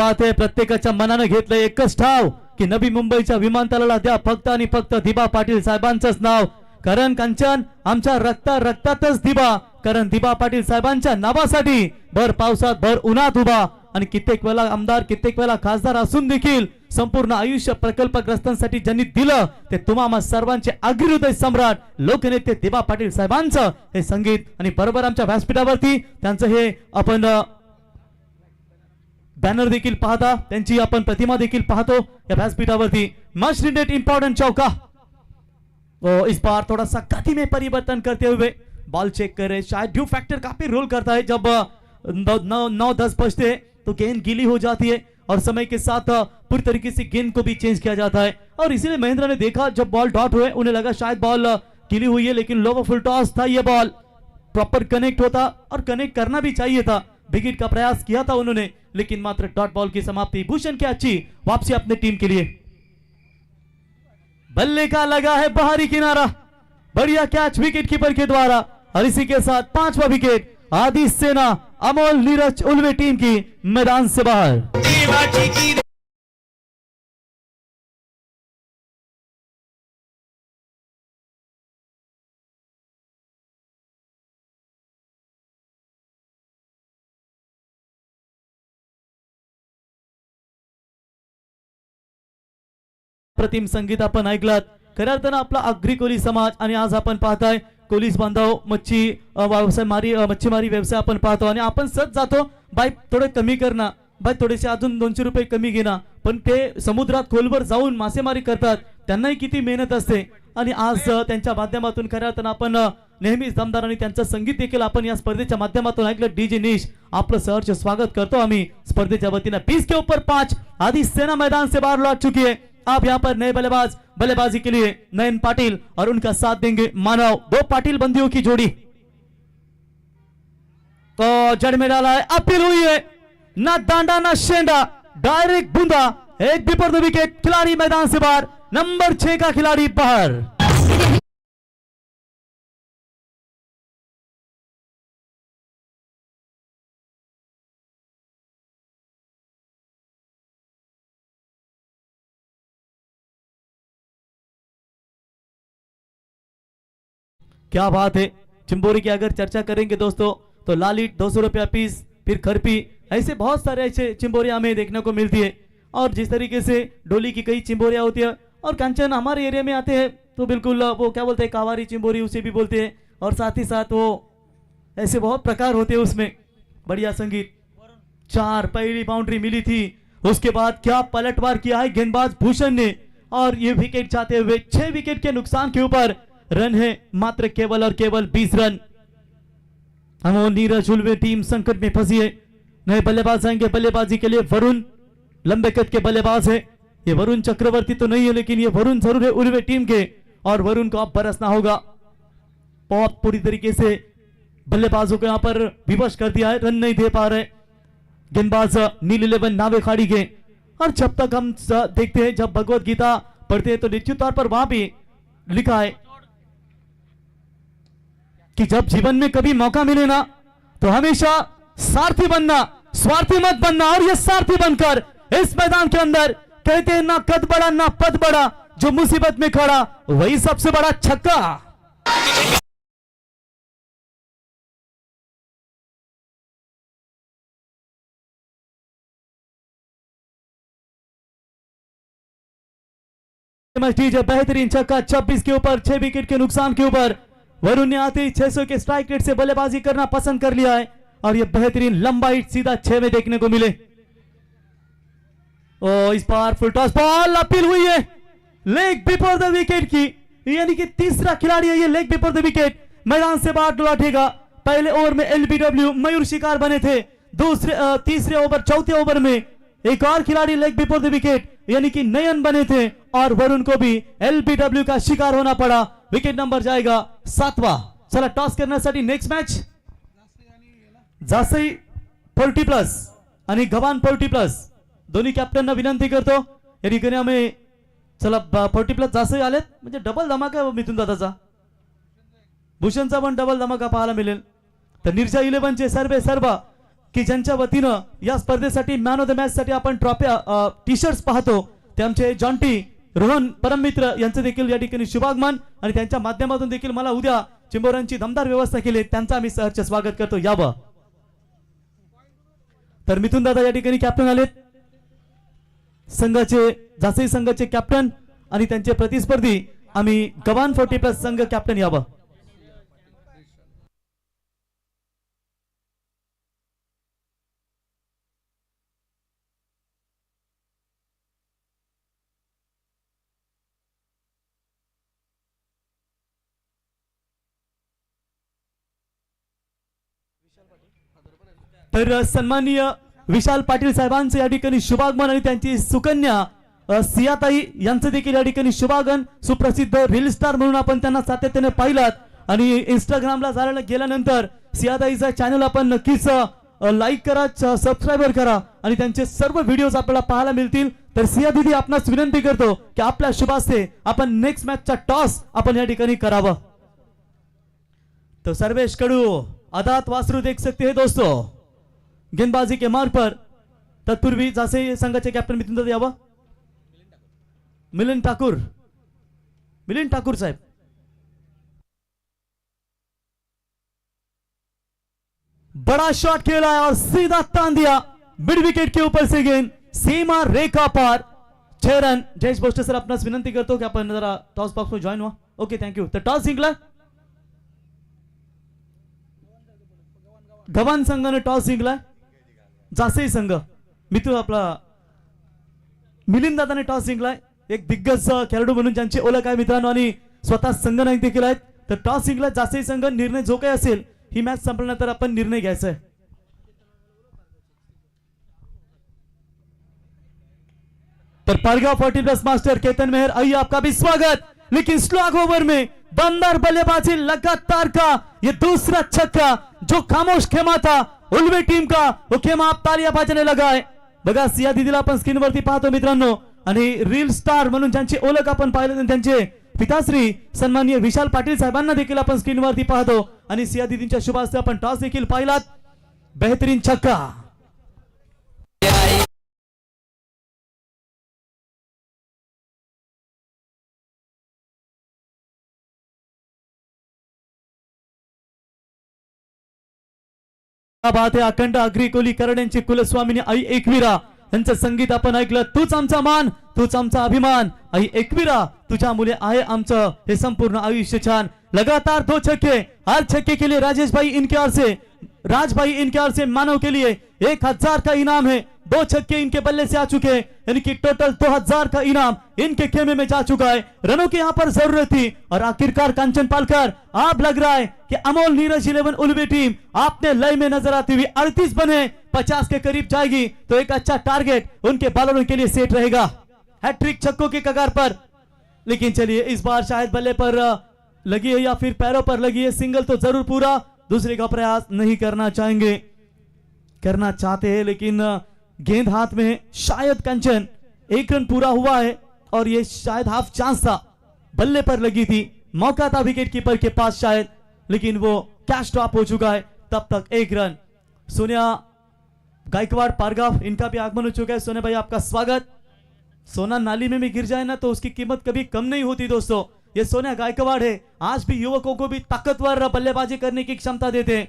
बात आहे. प्रत्येकाच्या मनानं घेतलं एकच ठाव की नवी मुंबईच्या विमानतळाला द्या फक्त आणि फक्त दिबा पाटील साहेबांचंच नाव. कारण कंचन आमच्या रक्तातच दिबा. कारण दिबा पाटील साहेबांच्या नावासाठी भर पावसात भर उन्हात उभा आणि कित्येक वेळा आमदार कित्येक वेळा खासदार असून देखील संपूर्ण आयुष्य प्रकल्पग्रस्तांसाठी ज्यांनी दिलं ते तुम्हा सर्वांचे अग्रहृदय सम्राट लोकनेते दिबा पाटील साहेबांचं हे संगीत आणि बरोबर आमच्या व्यासपीठावरती त्यांचं हे आपण बैनर देखील पाहता त्यांची आपण प्रतिमा देखील पाहतो या व्यासपीठावरती. मच नीडेड इंपॉर्टेंट चौका. इस बार थोड़ा सा गति में परिवर्तन करते हुए बॉल चेक करे. शायद ड्यू फैक्टर काफी रोल करता है. जब 9-10 बजते तो गेंद गीली हो जाती है और समय के साथ पूरी तरीके से गेंद को भी चेंज किया जाता है. और इसीलिए महेंद्र ने देखा जब बॉल डॉट हुए उन्हें लगा शायद बॉल गीली हुई है, लेकिन लो फुल टॉस था. ये बॉल प्रॉपर कनेक्ट होता और कनेक्ट करना भी चाहिए था. विकेट का प्रयास किया था उन्होंने, लेकिन मात्र डॉट बॉल की समाप्ति. भूषण की अच्छी वापसी अपने टीम के लिए. बल्ले का लगा है बाहरी किनारा. बढ़िया कैच विकेट कीपर के द्वारा और इसी के साथ 5वां विकेट. आदि सेना अमोल नीरज उल्वे टीम की मैदान से बाहर. प्रतिम संगीत आपण ऐकलात. खऱ्या अर्थानं आपला आगरी कोली समाज आणि आज आपण पाहताय कोलीस बांधव मच्छीमारी व्यवसाय आपण पाहतो आणि आपण सच जातो बाय थोडे कमी करना बाय थोडेसे अजून 200 रुपये कमी घेना, पण ते समुद्रात खोलवर जाऊन मासेमारी करतात. त्यांनाही किती मेहनत असते आणि आज त्यांच्या माध्यमातून खऱ्या अर्थानं आपण नेहमीच दमदार आणि त्यांचं संगीत देखील आपण या स्पर्धेच्या माध्यमातून ऐकलं. डीजे निश आपलं सहर्ष स्वागत करतो आम्ही स्पर्धेच्या वतीनं. 20 के ऊपर 5 आदि सेना मैदान से बाहर लौट चुकी है. आप यहाँ पर नए बल्लेबाज बल्लेबाजी के लिए नयन पाटिल और उनका साथ देंगे मानव. 2 पाटिल बंदियों की जोड़ी तो जड़ में डाला है. अपील हुई है ना दांडा ना शेंडा, डायरेक्ट बूंदा. एक बिपर द विकेट. खिलाड़ी मैदान से बाहर. नंबर 6 का खिलाड़ी बाहर. क्या बात है. चिंबोरी की अगर चर्चा करेंगे दोस्तों तो लालिट 200 रुपया पीस, फिर खरपी, ऐसे बहुत सारे ऐसे चिंबोरियां हमें देखने को मिलती है. और जिस तरीके से डोली की कई चिंबोरियां होती है और कंचन हमारे एरिया में आते हैं तो बिल्कुल वो क्या बोलते हैं कावारी चिंबोरी उसे भी बोलते हैं. और साथ ही साथ वो ऐसे बहुत प्रकार होते हैं उसमें. बढ़िया संगीत. 4 पहली बाउंड्री मिली थी, उसके बाद क्या पलटवार किया है गेंदबाज भूषण ने और ये विकेट चाहते हुए 6 विकेट के नुकसान के ऊपर रन है मात्र केवल और केवल 20 रन. अमोल नीरज उल्वे टीम संकट में फंसी है. नए बल्लेबाज आएंगे बल्लेबाजी के लिए. वरुण लंबे कद के बल्लेबाज है. ये वरुण चक्रवर्ती तो नहीं है, लेकिन ये वरुण जरूर है उल्वे टीम के और वरुण को अब बरसना होगा. बहुत पूरी तरीके से बल्लेबाजों को यहां पर विवश कर दिया है. रन नहीं दे पा रहे गेंदबाज नील 11 नावे खाड़ी के. और जब तक हम देखते हैं जब भगवत गीता पढ़ते हैं तो निश्चित तौर पर वहां भी लिखा है कि जब जीवन में कभी मौका मिले ना तो हमेशा सारथी बनना, स्वार्थी मत बनना. और ये सारथी बनकर इस मैदान के अंदर कहते हैं ना कद बड़ा ना पद बड़ा, जो मुसीबत में खड़ा वही सबसे बड़ा छक्का. बेहतरीन छक्का 26 के ऊपर 6 विकेट के नुकसान के ऊपर. वरुण ने आते ही 600 के स्ट्राइक रेट से बल्लेबाजी करना पसंद कर लिया है और ये बेहतरीन लंबा हिट सीधा 6 में देखने को मिले. इस बार फुल टॉस बॉल अपील हुई है लेग बिफोर द विकेट की, यानी कि तीसरा खिलाड़ी है ये लेग बिफोर द विकेट. मैदान से बाहर लौटेगा. पहले ओवर में एलबीडब्ल्यू मयूर शिकार बने थे. तीसरे ओवर चौथे ओवर में एक और खिलाड़ी लेग बिफोर द विकेट यानी कि नयन बने थे और वरुण को भी एलबीडब्ल्यू का शिकार होना पड़ा. विकेट नंबर जाएगा 7वां. चला टॉस करण्यासाठी नेक्स्ट मॅच जासई 40 प्लस आणि गव्हाण 40 प्लस दोन्ही कॅप्टनना विनंती करतो या ठिकाणी आम्ही चला 40 प्लस जासई आलेत म्हणजे डबल धमाका मिथून दादाचा भूषणचा पण डबल धमाका पाहायला मिळेल. तर निर्जा 11 चे सर्व की ज्यांच्या वतीनं या स्पर्धेसाठी मॅन ऑफ द मॅच साठी आपण ट्रॉफ्या टी शर्ट्स पाहतो ते आमचे जॉन्टी रोहन परममित्र यांचं देखील या ठिकाणी शुभागमन आणि त्यांच्या माध्यमातून देखील मला उद्या चिंबोऱ्यांची दमदार व्यवस्था केली त्यांचा आम्ही सहर्ष स्वागत करतो. यावं तर मिथुन दादा या ठिकाणी कॅप्टन आलेत संघाचे जासई संघाचे कॅप्टन आणि त्यांचे प्रतिस्पर्धी आम्ही गव्हाण 40+ संघ कॅप्टन यावं. तर सन्माननीय विशाल पाटील साहेबांचं या ठिकाणी शुभागमन आणि त्यांची सुकन्या सियाताई यांचं देखील या ठिकाणी शुभागमन. सुप्रसिद्ध रील स्टार म्हणून आपण त्यांना सातत्याने पाहिलात आणि इंस्टाग्रामला गेल्यानंतर सियाताईचा चॅनल आपण नक्कीच लाईक करा सबस्क्राईबर करा आणि त्यांचे सर्व व्हिडिओज आपल्याला पाहायला मिळतील. तर सिया दीदी आपणास विनंती करतो की आपल्या शुभास्ते आपण नेक्स्ट मॅचचा टॉस आपण या ठिकाणी करावा. तो सर्वेश कडू आदात वासरू देख सकते हैं दोस्तों गेंदबाजी के मार्ग पर. तत्पूर्वी जासे संघाचे कॅप्टन मिथुन दादा यावा. मिलिंद ठाकूर साहेब बड़ा शॉट खेला है और सीधा तान दिया मिड विकेट के ऊपर से गेंद सीमा रेखा पार 6 रन. जयेश बोस्टर सर आपणास विनंती करतो की आपण जरा टॉस बॉक्स में जॉइन हुआ. Okay thank you. तर टॉस जिंकला गव्हाण संघाने टॉस जिंकला. जासई संघ मिथुन आपला मिलिंद दादाने टॉस जिंकलाय. एक दिग्गज खेळाडू म्हणून ज्यांची ओळख आहे मित्रांनो आणि स्वतः संघनायक देखील आहेत. तर टॉस जिंकला जासई संघ. निर्णय जो काही असेल ही मॅच संपल्यानंतर आपण निर्णय घ्यायचा आहे. तर पारगांव 40+ मास्टर केतन मेहर आइए आपका भी स्वागत. लेकिन स्लॉग ओवर में दमदार बल्लेबाजी लगातार का ये दूसरा छक्का जो खामोश खेमा था उल्वे टीम का वो खेमा आप तालियां बजाने लगा है. बघा सिया दीदीला आपण स्क्रीनवरती पाहतो मित्रांनो आणि रील स्टार म्हणून ज्यांची ओळख आपण पाहिलं त्यांचे पिताश्री सन्माननीय विशाल पाटील साहेबांना देखील आपण स्क्रीनवरती पाहतो आणि सिया दीदींच्या शुभ हस्ते आपण टॉस देखील पाहिलात. बेहतरीन छक्का. बात आहे अखंड अग्री कोली करड्यांची कुलस्वामिनी आई एकविरा यांचं संगीत आपण ऐकलं. तूच आमचा मान तूच आमचा अभिमान आई एकविरा तुझ्या मुले आहे आमचं हे संपूर्ण आयुष्य छान. लगातार 2 छक्के. हर छक्के के लिए राजेश भाई इनके ओर से राजभाई इनके ओर से मानव के लिए 1000 का इनाम है. 2 छक्के इनके बल्ले से आ चुके हैं यानी कि टोटल 2000 का इनाम इनके खेमे में जा चुका है. रनों की यहाँ पर जरूरत थी और आखिरकार कांचन पालकर आप लग रहा है कि अमोल नीरज 11 उल्वे टीम आपने लय में नजर आती हुई 38 बने 50 के करीब जाएगी तो एक अच्छा टारगेट उनके बॉलरों के लिए सेट रहेगा. हैट्रिक छक्कों के कगार पर. लेकिन चलिए इस बार शायद बल्ले पर लगी है या फिर पैरों पर लगी है. सिंगल तो जरूर पूरा दूसरे का प्रयास नहीं करना चाहते हैं लेकिन गेंद हाथ में शायद कंचन 1 रन पूरा हुआ है और ये शायद हाफ चांस था. बल्ले पर लगी थी मौका था विकेट कीपर के पास शायद लेकिन वो कैच ड्रॉप हो चुका है. तब तक 1 रन. सोनिया गायकवाड़ पारगांव इनका भी आगमन हो चुका है. सोनिया भाई आपका स्वागत. सोना नाली में भी गिर जाए ना तो उसकी कीमत कभी कम नहीं होती दोस्तों. ये सोनिया गायकवाड़ है. आज भी युवकों को भी ताकतवर बल्लेबाजी करने की क्षमता देते हैं.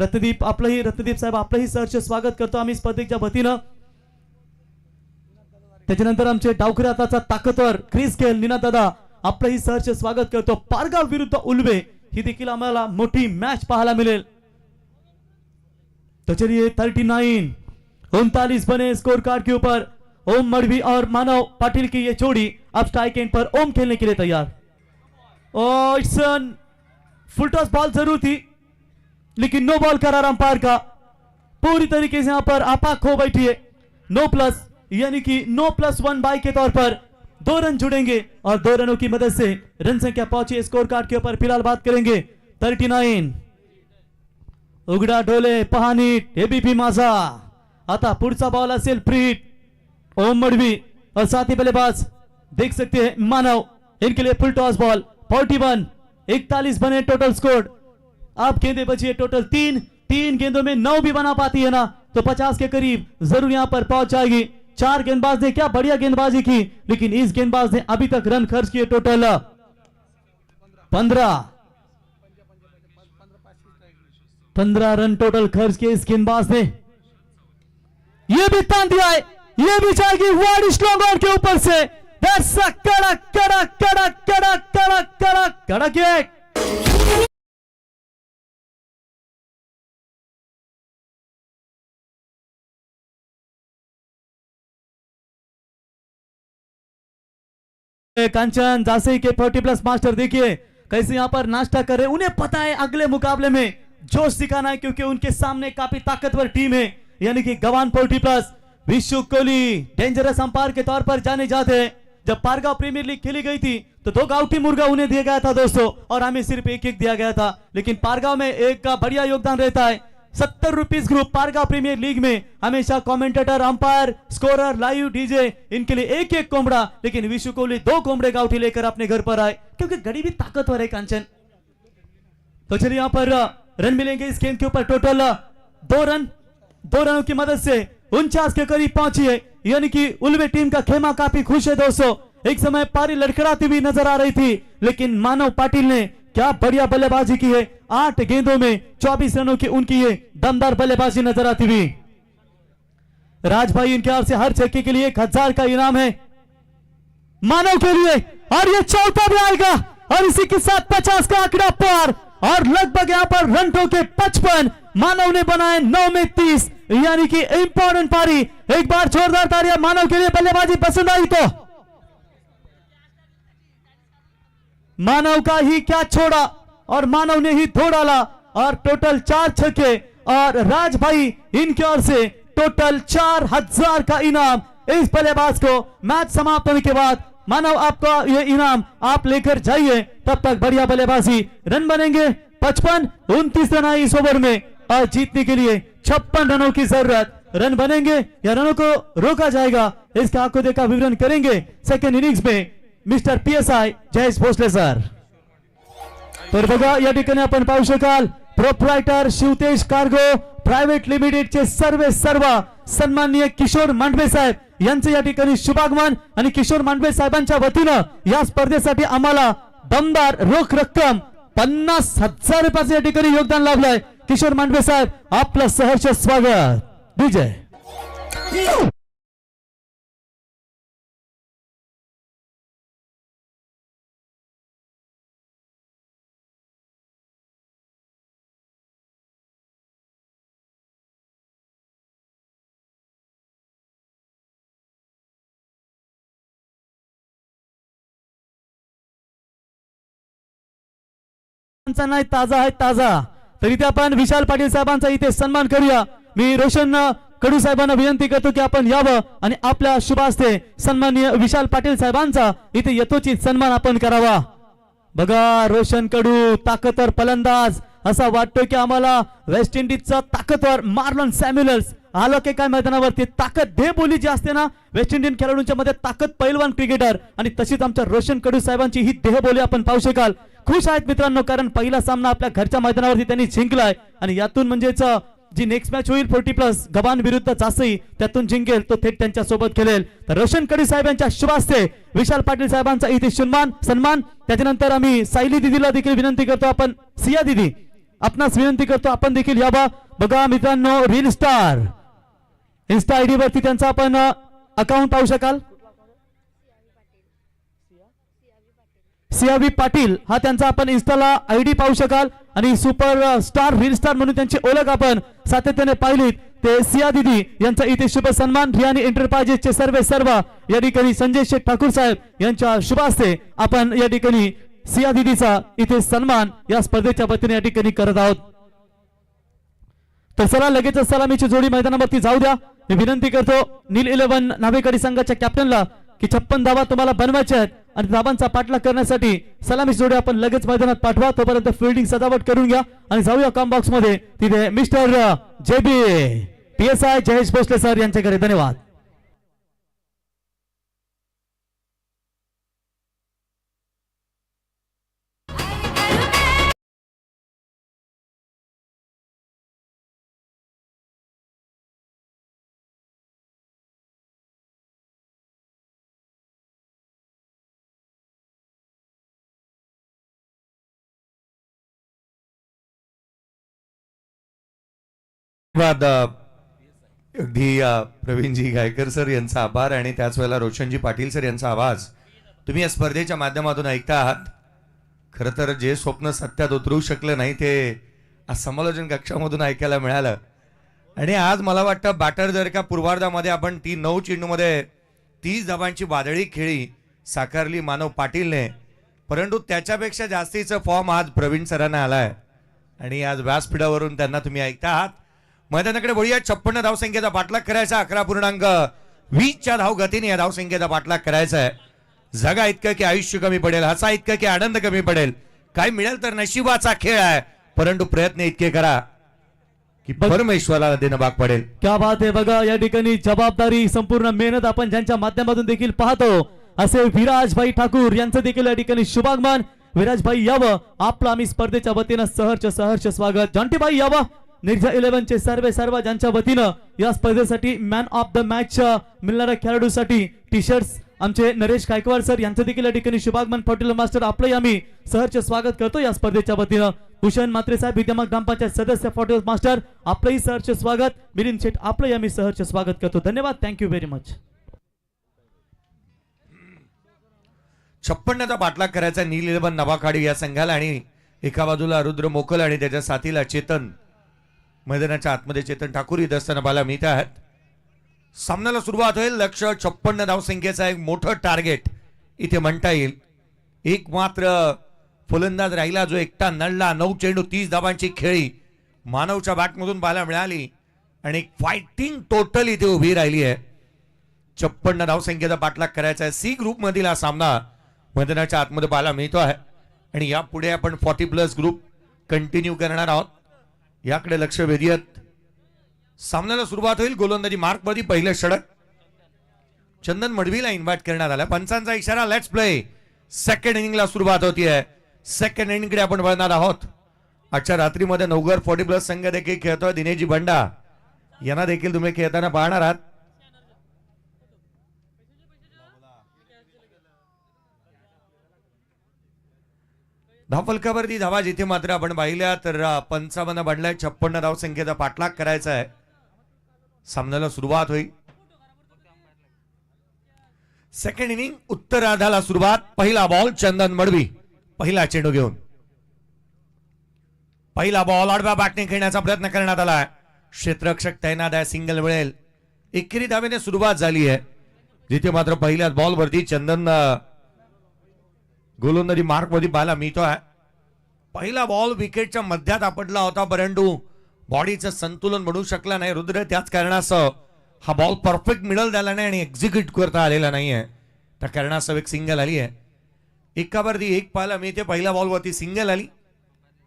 रत्नदीप साहेब आपलंही सहर्ष स्वागत करतो आम्ही स्पर्धेच्या वतीनं. त्याच्यानंतर आमचे डावखरे हाताचा ताकदवर क्रिस गेल निनाद दादा आपलंही सहर्ष स्वागत करतो. पारगाव विरुद्ध उल्वे ही देखील आम्हाला मोठी मॅच पाहायला मिळेल. तो चलिए 39 बने स्कोर कार्ड के ऊपर. ओम मड़वी और मानव पाटिल की ये जोड़ी अब स्ट्राइक एंड पर ओम खेलने के लिए तैयार. और इट्स फुल टॉस बॉल जरूर थी लेकिन नो बॉल करार अंपायर का. पूरी तरीके से यहां पर आपा खो बैठी है. नो प्लस यानी कि नो +1 बाय के तौर पर 2 रन जुड़ेंगे और 2 रनों की मदद से रन संख्या पहुंची स्कोर कार्ड के ऊपर. फिलहाल बात करेंगे 39 उघडा डोले पहानीट एबीपी माझा. आता पुढचा बॉल असेल फ्रीट ओम मड़वी और साथ ही बल्लेबाज देख सकते हैं मानव. इनके लिए फुल टॉस बॉल 41 बने टोटल स्कोर. अब गेंदे बची है टोटल 3 3 गेंदों में 9 भी बना पाती है ना तो 50 के करीब जरूर यहां पर पहुंच जाएगी। 4 गेंदबाज ने क्या बढ़िया गेंदबाजी की, लेकिन इस गेंदबाज ने अभी तक रन खर्च किए टोटल 15 रन टोटल खर्च किए इस गेंदबाज ने। ये भी तान दिया है, ये भी जाएगी वाइड स्लॉग ऑन के ऊपर से। दैट्स अ कड़क कड़क कड़क कड़क कड़क कड़क कड़क एक। कंचन जासे के 40+ मास्टर देखिए कैसे यहां पर नाश्ता कर रहे हैं। उन्हें पता है अगले मुकाबले में जोश दिखाना है, क्योंकि उनके सामने काफी ताकतवर टीम है, यानी कि गवान 40+। विशु कोहली डेंजरस अंपायर के तौर पर जाने जाते हैं। जब पारगांव प्रीमियर लीग खेली गई थी तो 2 गाउटी मुर्गा उन्हें दिया गया था दोस्तों, और हमें सिर्फ एक दिया गया था, लेकिन पारगांव में एक का बढ़िया योगदान रहता है। 70 rupees group Pargaon premier league में हमेशा commentator, umpire, scorer, live DJ इनके लिए एक कोमड़ा, लेकिन विशु कोहली 2 कोमड़े गाउठी लेकर अपने घर पर आए, क्योंकि घड़ी भी ताकतवर है कंचन। तो चलिए यहां पर रन मिलेंगे इस गेंद के ऊपर। टोटल 2 रनों की मदद से 49 के करीब पहुंची है, यानी कि उल्वे टीम का खेमा काफी खुश है दोस्तों। एक समय पारी लड़खड़ाती हुई नजर आ रही थी, लेकिन मानव पाटिल ने क्या बढ़िया बल्लेबाजी की है। 8 गेंदों में 24 रनों की उनकी ये दमदार बल्लेबाजी नजर आती हुई। राज भाई इनके ओर से हर छक्के के लिए 1000 का इनाम है मानव के लिए, और ये चौथा भी आएगा, और इसी के साथ 50 का आंकड़ा पार, और लगभग यहां पर रन टोके 55। मानव ने बनाए 9 में 30, यानी कि इंपॉर्टेंट पारी। एक बार जोरदार तालियां मानव के लिए। बल्लेबाजी पसंद आई तो मानव का ही क्या छोड़ा, और मानव ने ही धो डाला, और टोटल 4 छक्के, और राज भाई इनकी ओर से टोटल 4000 का इनाम इस बल्लेबाज को। मैच समाप्त होने के बाद मानव आपका ये इनाम आप लेकर जाइए। तब तक बढ़िया बल्लेबाजी। रन बनेंगे 55, 29 रन आए इस ओवर में, और जीतने के लिए 56 रनों की जरूरत। रन बनेंगे या रनों को रोका जाएगा, इसका आंखों देखा विवरण करेंगे सेकंड इनिंग्स में mister PSI Jayesh Bhosale sir. तर बघा या ठिकाणी आपण पाहू शकाल प्रोप्रायटर शिवतेज कार्गो प्रायव्हेट लिमिटेडचे सर्व सन्माननीय किशोर मांडवे साहेब यांचे या ठिकाणी शुभागमन, आणि किशोर मांडवे साहेबांच्या वतीनं या स्पर्धेसाठी आम्हाला दमदार रोख रक्कम 50,000 रुपयाचे या ठिकाणी योगदान लाभलंय। किशोर मांडवे साहेब आपलं सहर्ष स्वागत। विजय नाही ताजा आहे ताजा, तर इथे आपण विशाल पाटील साहेबांचा इथे सन्मान करूया। मी रोशन कडू साहेबांना विनंती करतो की आपण यावं आणि आपल्या शुभ हस्ते सन्माननीय विशाल पाटील साहेबांचा इथे यथोचित सन्मान आपण करावा। बघा रोशन कडू ताकदवर फलंदाज, असा वाटतोय की आम्हाला वेस्ट इंडिजचा ताकदवर मार्लन सॅम्युएल्स आलो की काय मैदानावरती। ताकद देहबोली जी असते ना वेस्ट इंडियन खेळाडूंच्या मध्ये, ताकद पैलवान क्रिकेटर, आणि तशीच आमच्या रोशन कडू साहेबांची ही देहबोली आपण पाहू शकाल। खुश आहेत मित्रांनो, कारण पहिला सामना आपल्या घरच्या मैदानावरती त्यांनी जिंकलाय, आणि यातून म्हणजेच जी नेक्स्ट मॅच होईल 40+ गबान विरुद्ध जासई, त्यातून जिंकेल तो थेट त्यांच्या सोबत खेळेल। तर रोशन कडू साहेब यांच्या शुभ हस्ते विशाल पाटील साहेबांचा इथे सन्मान। त्याच्यानंतर आम्ही सायली दिदीला देखील विनंती करतो, आपण सिया दिदी आपणास विनंती करतो आपण देखील यावा। बघा मित्रांनो रील स्टार इन्स्टा आयडी वरती त्यांचा आपण अकाउंट पाहू शकाल। सियावी पाटील हा त्यांचा आपण इन्स्टाला आयडी पाहू शकाल, आणि सुपर स्टार रील स्टार म्हणून त्यांची ओळख आपण सातत्याने पाहिलीत। ते सिया दिदी यांचा इथे शुभ सन्मान। रियानी एंटरप्राइजेसचे सर्व या ठिकाणी संजय शेठ ठाकूर साहेब यांच्या शुभ हस्ते आपण या ठिकाणी सिया दिदीचा इथे सन्मान या स्पर्धेच्या वतीने या ठिकाणी करत आहोत। तर चला लगेच सलामीची जोडी मैदानावरती जाऊ द्या। मी विनंती करतो नील 11 नावेकडी संघाच्या कॅप्टनला की 56 धावा तुम्हाला बनवायच्या आहेत, आणि धावांचा पाठलाग करण्यासाठी सलामी जोडी आपण लगेच मैदानात पाठवा। तोपर्यंत फिल्डिंग सजावट करून घ्या आणि जाऊया कॉम बॉक्स मध्ये। तिथे mister JB PSI Jayesh Bhosale sir यांच्याकडे। धन्यवाद। धन्यवाद अगदी प्रवीणजी गायकर सर यांचा आभार आणि त्याच वेळेला रोशनजी पाटील सर यांचा आवाज तुम्ही या स्पर्धेच्या माध्यमातून ऐकता आहात. खरं तर जे स्वप्न सत्यात उतरू शकलं नाही ते आज समालोचन कक्षामधून ऐकायला मिळालं. आणि आज मला वाटतं बॅटर जर का पूर्वार्धामध्ये आपण 9 चेंडूमध्ये 30 धावांची वादळी खेळी साकारली मानव पाटीलने, परंतु त्याच्यापेक्षा जास्तीचा फॉर्म आज प्रवीण सरांना आलाय आणि आज व्यासपीठावरून त्यांना तुम्ही ऐकता आहात. मैदानाकडे वळूया. 56 धावसंख्येचा पाठलाग करायचा. 11.20च्या धाव गतीने या धावसंख्येचा पाठलाग करायचा आहे. जगा इतकं की आयुष्य कमी पडेल, हसा इतकं की आनंद कमी पडेल. काय मिळेल तर नशिबाचा खेळ आहे, परंतु प्रयत्न इतके करा की परमेश्वराला देणं भाग पडेल. क्या बात आहे. बघा या ठिकाणी जबाबदारी, संपूर्ण मेहनत आपण ज्यांच्या माध्यमातून देखील पाहतो असे विराजभाई ठाकूर यांचं देखील या ठिकाणी शुभागमन. विराजभाई यावं, आपलं आम्ही स्पर्धेच्या वतीनं सहर्ष स्वागत. जॉन्टीभाई यावं, निर्जा 11 चे सर्व ज्यांच्या वतीनं या स्पर्धेसाठी मॅन ऑफ द मॅच मिळणाऱ्या खेळाडूसाठी टी शर्ट्स आमचे नरेश गायकवाड सर यांचं देखील या ठिकाणी शुभागमन. पाटील मास्टर आपलंही आम्ही सहर्ष स्वागत करतो या स्पर्धेच्या वतीनं. भूषण म्हात्रे साहेब विद्यमान ग्रामपंचायत सदस्य फॉर्ट्युनर मास्टर आपलंही सहर्ष स्वागत. मिलिंद शेठ आपलंही आम्ही सहर्ष स्वागत करतो. धन्यवाद. Thank you very much. 56चा पाठलाग करायचा नील 11 नवाखाडी या संघाला आणि एका बाजूला रुद्र मोकल आणि त्याच्या साथीला चेतन. मैदानाच्या आतमध्ये चेतन ठाकूर इथं असताना पाहायला मिळत आहेत. सामन्याला सुरुवात होईल. लक्ष्य 56 धावसंख्येचा एक मोठं टार्गेट इथे म्हणता येईल. एक मात्र फलंदाज राहिला जो एकटा नळला. 9 चेंडू 30 धावांची खेळी मानवच्या बॅटमधून पाहायला मिळाली आणि एक फायटिंग टोटल इथे उभी राहिली आहे. 56 धावसंख्येचा पाठलाग करायचा आहे. सी ग्रुप मधील हा सामना मैदानाच्या आतमध्ये पाहायला मिळतो आहे आणि यापुढे आपण 40+ ग्रुप कंटिन्यू करणार आहोत. याकडे लक्ष वेधूयात. सामन्याला सुरुवात होईल. गोलंदाजी मार्कमध्ये पहिलं षटक चंदन मडवीला इन्व्हाइट करण्यात आला. पंचांचा इशारा. Let's play. सेकंड इनिंगला सुरुवात होतीये. सेकंड इनिंगकडे आपण वळणार आहोत. आजच्या रात्रीमध्ये नवघर 40+ संघ देखील खेळतोय. दिनेशजी बंडा यांना देखील तुम्ही खेळताना पाहणार आहात. धावफलकावरती धावा जिथे मात्र आपण पाहिल्या तर 55 बनलाय. 56 धावसंख्येचा पाठलाग करायचा आहे. सामन्याला सुरुवात होईल. सेकंड इनिंग उत्तरार्धाला सुरुवात. पहिला बॉल चंदन मडवी पहिला चेंडू घेऊन. पहिला बॉल आडव्या बॅटने खेळण्याचा प्रयत्न करण्यात आला. क्षेत्ररक्षक तैनात आहे. सिंगल मिळेल. एकेरी धावेने सुरुवात झाली आहे जिथे मात्र पहिल्याच बॉलवरती चंदन गोलंदाजी मार्क मध्ये पाहायला मिळतो आहे. पहिला बॉल विकेटच्या मध्यात आपटला होता, परंतु बॉडीचं संतुलन बनवू शकला नाही रुद्र. त्याच कारणास्तव हा बॉल परफेक्ट मिडल झाला नाही आणि एक्झिक्यूट करता आलेला नाहीये. त्या कारणास्तव एक सिंगल आली आहे. एकावरती एक पाहायला मिळते. पहिल्या बॉलवरती सिंगल आली.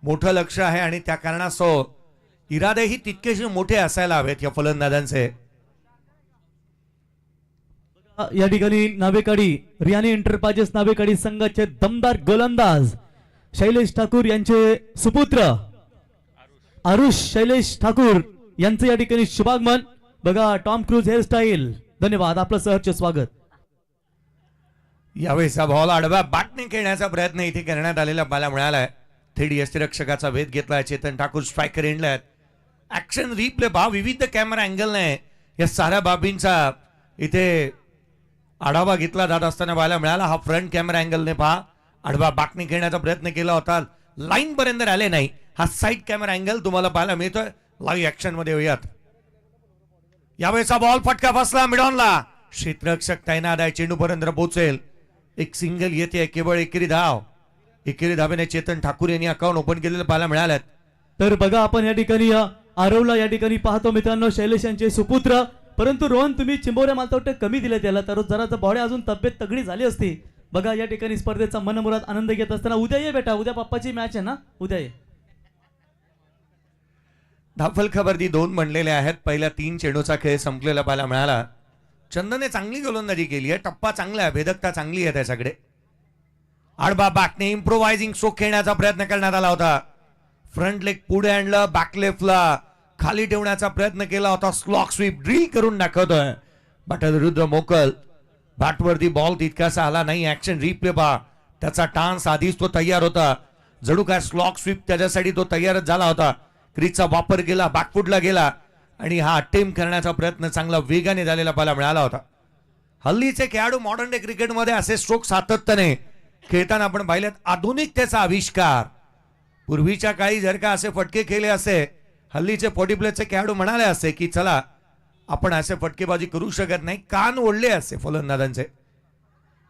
मोठं लक्ष आहे आणि त्या कारणास्तव इरादेही तितकेसे मोठे असायला हवेत या फलंदाजांचे. या ठिकाणी नावेकाडी रियानी एंटरप्राइजेस नावेकाडी संघाचे दमदार गोलंदाज शैलेश ठाकूर यांचे सुपुत्र आरुष शैलेश ठाकूर यांचं या ठिकाणी शुभागमन. बघा टॉम क्रूज हेअरस्टाईल. धन्यवाद. आपलं सहर्ष स्वागत. यावेळेस बॉल आडव्या बॅटने खेळण्याचा प्रयत्न इथे करण्यात आलेला पाहायला मिळालाय. थेट यष्टिरक्षकाचा भेद घेतलाय. चेतन ठाकूर स्ट्रायकर एंडलाय. ऍक्शन रिप्ले पहा. विविध कॅमेरा अँगलने या साऱ्या बाबींचा इथे आढावा घेतला जात असताना पाहायला मिळाला. हा फ्रंट कॅमेरा अँगलने पहा. आडवा बाकनी खेळण्याचा प्रयत्न केला होता. लाईन पर्यंत आले नाही. हा साईड कॅमेरा अँगल तुम्हाला पाहायला मिळतोय. लाईव्ह ऍक्शन मध्ये होऊयात. यावेळेचा बॉल फटका फसला मिडॉनला. क्षेत्ररक्षक तैनात आहे. चेंडू पर्यंत पोहोचेल. एक सिंगल येते. केवळ एकेरी धाव. एकेरी धावेने चेतन ठाकूर यांनी अकाउंट ओपन केलेलं पाहायला मिळाल्यात. तर बघा आपण या ठिकाणी आरवला या ठिकाणी पाहतो मित्रांनो. शैलेश यांचे सुपुत्र. परंतु रोहन तुम्ही चिंबोऱ्या मला वाटतं कमी दिले त्याला, तर जरा बॉडी अजून तब्येत तगडी झाली असती. बघा या ठिकाणी स्पर्धेचा मनमुराद आनंद घेत असताना. उद्या ये बेटा. उद्या पप्पाची मॅच आहे ना. उद्या ये. धावफलकावरती 2 बनलेले आहेत. पहिल्या 3 चेंडूचा खेळ संपलेला पाहायला मिळाला. चंदनने चांगली गोलंदाजी केली आहे. टप्पा चांगला आहे. भेदकता चांगली आहे त्याच्याकडे. आडबा बॅटने इम्प्रोवायझिंग स्ट्रोक खेळण्याचा प्रयत्न करण्यात आला होता. फ्रंट लेग पुढे आणलं. बॅक लेफ्टला खाली ठेवण्याचा प्रयत्न केला होता. स्लॉक स्वीप ड्रिल करून दाखवतोय बॅटर रुद्र मोकल. बॅटवरती बॉल तितकासा आला नाही. ऍक्शन रिप्ले पहा. त्याचा टान्स आधीच तो तयार होता. जणू काय स्लॉक स्वीप त्याच्यासाठी तो तयारच झाला होता. क्रीजचा वापर केला. बॅकफुटला गेला. आणि हा अटेम्प्ट करण्याचा प्रयत्न चांगला वेगाने झालेला पाहायला मिळाला होता. हल्लीचे खेळाडू मॉडर्न डे क्रिकेटमध्ये असे स्ट्रोक सातत्याने खेळताना आपण पाहिलेत. आधुनिकतेचा आविष्कार. पूर्वीच्या काळी जर का असे फटके खेळले असे, हल्लीचे 40 प्लसचे खेळाडू म्हणाले असे की चला आपण असे फटकेबाजी करू शकत नाही, कान ओढले असे फलंदाजांचे.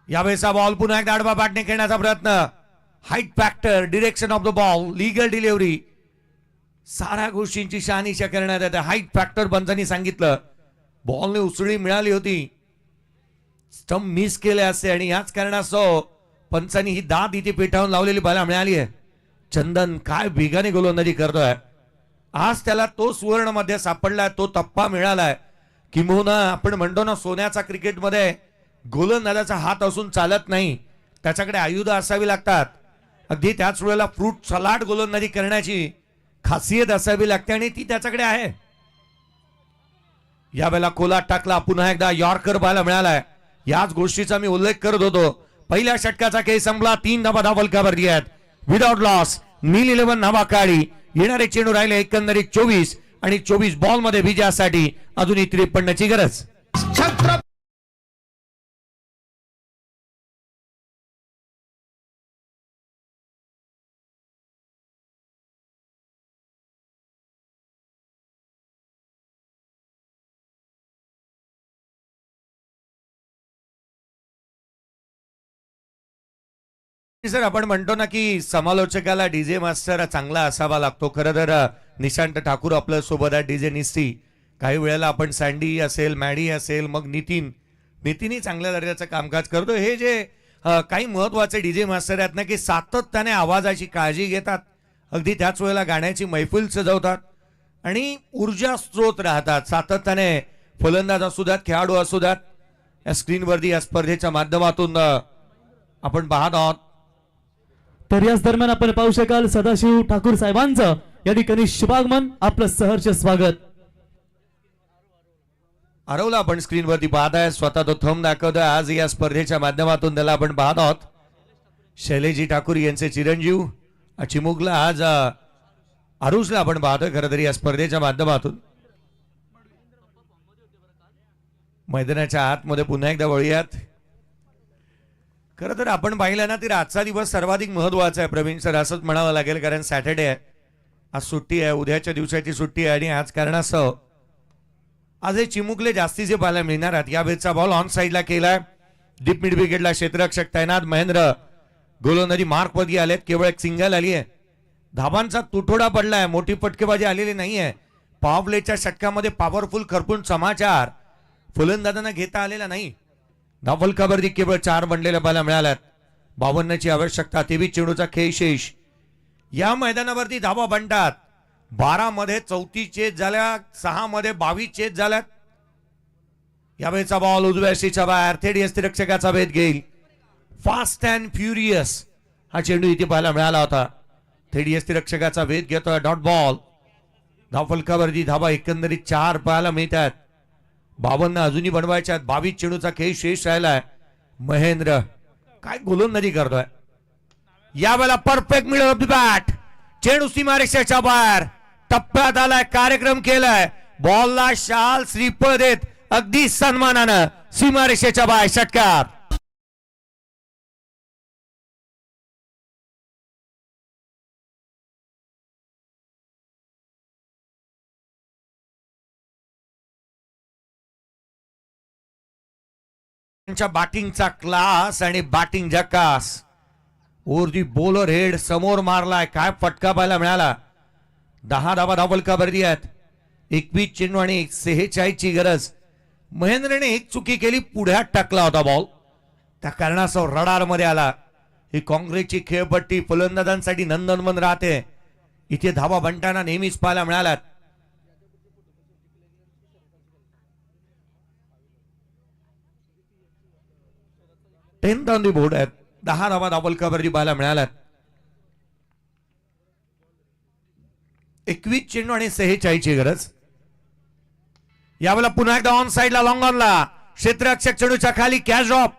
यावेळेचा बॉल पुन्हा एकदा आडवा बॅटने खेळण्याचा प्रयत्न. Height factor, direction of the ball, legal delivery, साऱ्या गोष्टींची शहानिशा करण्यात येते. हाईट फॅक्टर पंचांनी सांगितलं. बॉलने उसळी मिळाली होती, स्टंप मिस केले असते आणि याच कारणास्तव पंचांनी ही दाद इथे पेटावून लावलेली पाहायला मिळाली आहे. चंदन काय वेगाने गोलंदाजी करतोय. आज त्याला तो सुवर्ण मध्ये सापडलाय, तो टप्पा मिळालाय. किंबहुना आपण म्हणतो ना, सोन्याचा क्रिकेटमध्ये गोलंदाजाचा हात असून चालत नाही, त्याच्याकडे आयुध असावी लागतात. अगदी त्याच वेळेला फ्रूट सलाड गोलंदाजी करण्याची खासियत असावी लागते आणि ती त्याच्याकडे आहे. यावेळेला कोला टाकला, पुन्हा एकदा यॉर्कर पाहायला मिळालाय. याच गोष्टीचा मी उल्लेख करत होतो. पहिल्या षटकाचा खेळ संपला. 3 धावा धावफलकावरती आहेत. विदाउट लॉस नील 11 धावा काढी. येणारे चेंडू राहिले एकंदरीत 24 आणि 24 बॉल मध्ये विजयासाठी अजूनही 53 ची गरज. सर, आपण म्हणतो ना की समालोचकाला डीजे मास्टर चांगला असावा लागतो. खरं तर निशांत ठाकूर आपल्या सोबत आहे, डीजे निस्ती. काही वेळेला आपण सँडी असेल, मॅडी असेल, मग नितीनही चांगल्या दर्जाचं कामकाज करतो. हे जे काही महत्वाचे डीजे मास्टर आहेत ना, की सातत्याने आवाजाची काळजी घेतात, अगदी त्याच वेळेला गाण्याची मैफिल सजवतात आणि ऊर्जा स्त्रोत राहतात. सातत्याने फलंदाज असू द्यात, खेळाडू असू द्यात, या स्क्रीनवरती या स्पर्धेच्या माध्यमातून आपण पाहत आहोत. तर याच दरम्यान आपण पाहू शकाल सदाशिव ठाकूर साहेबांचं या ठिकाणी शुभागमन. आपलं सहर्ष स्वागत. आरवला आपण स्क्रीनवरती पाहताय, स्वतः तो थंब दाखवतोय. आज या स्पर्धेच्या माध्यमातून त्याला आपण पाहत आहोत. शैलेजी ठाकूर यांचे चिरंजीव चिमुकला आज आरुषला आपण पाहतोय खरं तरी या स्पर्धेच्या माध्यमातून. मैदानाच्या आतमध्ये पुन्हा एकदा वळूयात. खरं तर आपण पाहिलं ना, तर आजचा दिवस सर्वाधिक महत्वाचा आहे प्रवीण सर, असंच म्हणावं लागेल. कारण सॅटर्डे आहे, आज सुट्टी आहे, उद्याच्या दिवसाची सुट्टी आहे आणि आज कारणास्तव आज हे चिमुकले जास्तीचे पाहायला मिळणार आहेत. या वेळचा बॉल ऑन साईडला केलाय. डीप मिड विकेटला क्षेत्ररक्षक तैनात. महेंद्र गोलंदाजी मार्कवरती आलेत. केवळ एक सिंगल आली आहे. धाबांचा तुटवडा पडलाय, मोठी फटकेबाजी आलेली नाहीये. पॉवर प्लेच्या षटकामध्ये पॉवरफुल खरपून समाचार फलंदाजांना घेता आलेला नाही. धावफलकावरती केवळ 4 बनलेल्या पाहायला मिळाल्यात. 52 ची आवश्यकता. 23 चेंडूचा खेळ शेष. या मैदानावरती धावा बनतात. 12 मध्ये 34 चेज झाल्या, 6 मध्ये 22 चेज झाल्यात. यावेळेचा बॉल उजव्या शीच्या बाहेर. थेट यष्टिरक्षकाचा भेद घेईल. फास्ट अँड फ्युरियस हा चेंडू इथे पाहायला मिळाला होता. थेट यष्टिरक्षकाचा भेद घेतोय. Dot ball. धावफलकावरती धावा एकंदरीत 4 पाहायला मिळतात. 52 अजूनही बनवायच्या. 22 चेंडूचा खेळ शेष राहिलाय. महेंद्र काय गोलंदाजी करतोय. यावेळेला perfect middle of the bat. चेंडू सीमारेषेच्या बाहेर. टप्प्यात आलाय. कार्यक्रम केलाय. बॉलला शाल श्रीफळ देत अगदी सन्मानानं सीमारेषेच्या बाहेर षटकार. बॅटिंगचा क्लास आणि बॅटिंग जकास. ओरदी बॉलर हेड समोर मारलाय. काय फटका पाहायला मिळाला. 10 धावा धावफलकावरती आहेत. 21 चेंडू आणि 46 ची गरज. महेंद्रने एक चुकी केली, पुढ्यात टाकला होता बॉल, त्या कारणास्तव रडार मध्ये आला. ही काँग्रेसची खेळपट्टी फलंदाजांसाठी नंदनवन राहते. इथे धावा बनताना नेहमीच पाहायला मिळाल्यात. 10 ऑन दी बोर्ड आहेत. 10 धावा धावफलकावरती पाहायला मिळाल्यात. 21 चेंडू आणि 46 ची गरज. यावेळेला पुन्हा एकदा ऑन साइडला लॉंग ऑनला. क्षेत्ररक्षक चेंडूच्या खाली कॅच ड्रॉप.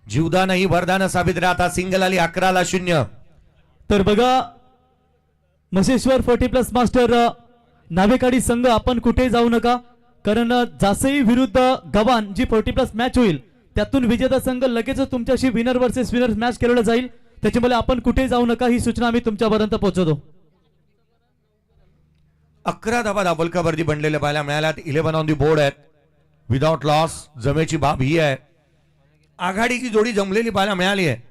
जीवदानही वरदान साबित राहता. सिंगल आली. 11-0. तर बघा मसेश्वर 40 प्लस मास्टर नावेकाडी संघ आपण कुठे जाऊ नका, कारण जासई विरुद्ध गव्हाण जी 40+ मॅच होईल त्यातून विजेता संघ लगेच तुमच्याशी विनर वर्सेस विनर मॅच केलेलं जाईल. त्याच्यामुळे आपण कुठे जाऊ नका ही सूचना आम्ही तुमच्यापर्यंत पोहोचवतो. 11 धावा धावलकावरती बनलेल्या पाहायला मिळाल्यात. 11 ऑन दी बोर्ड आहेत विदाउट लॉस. जमेची बाब ही आहे, आघाडीची जोडी जमलेली पाहायला मिळाली आहे.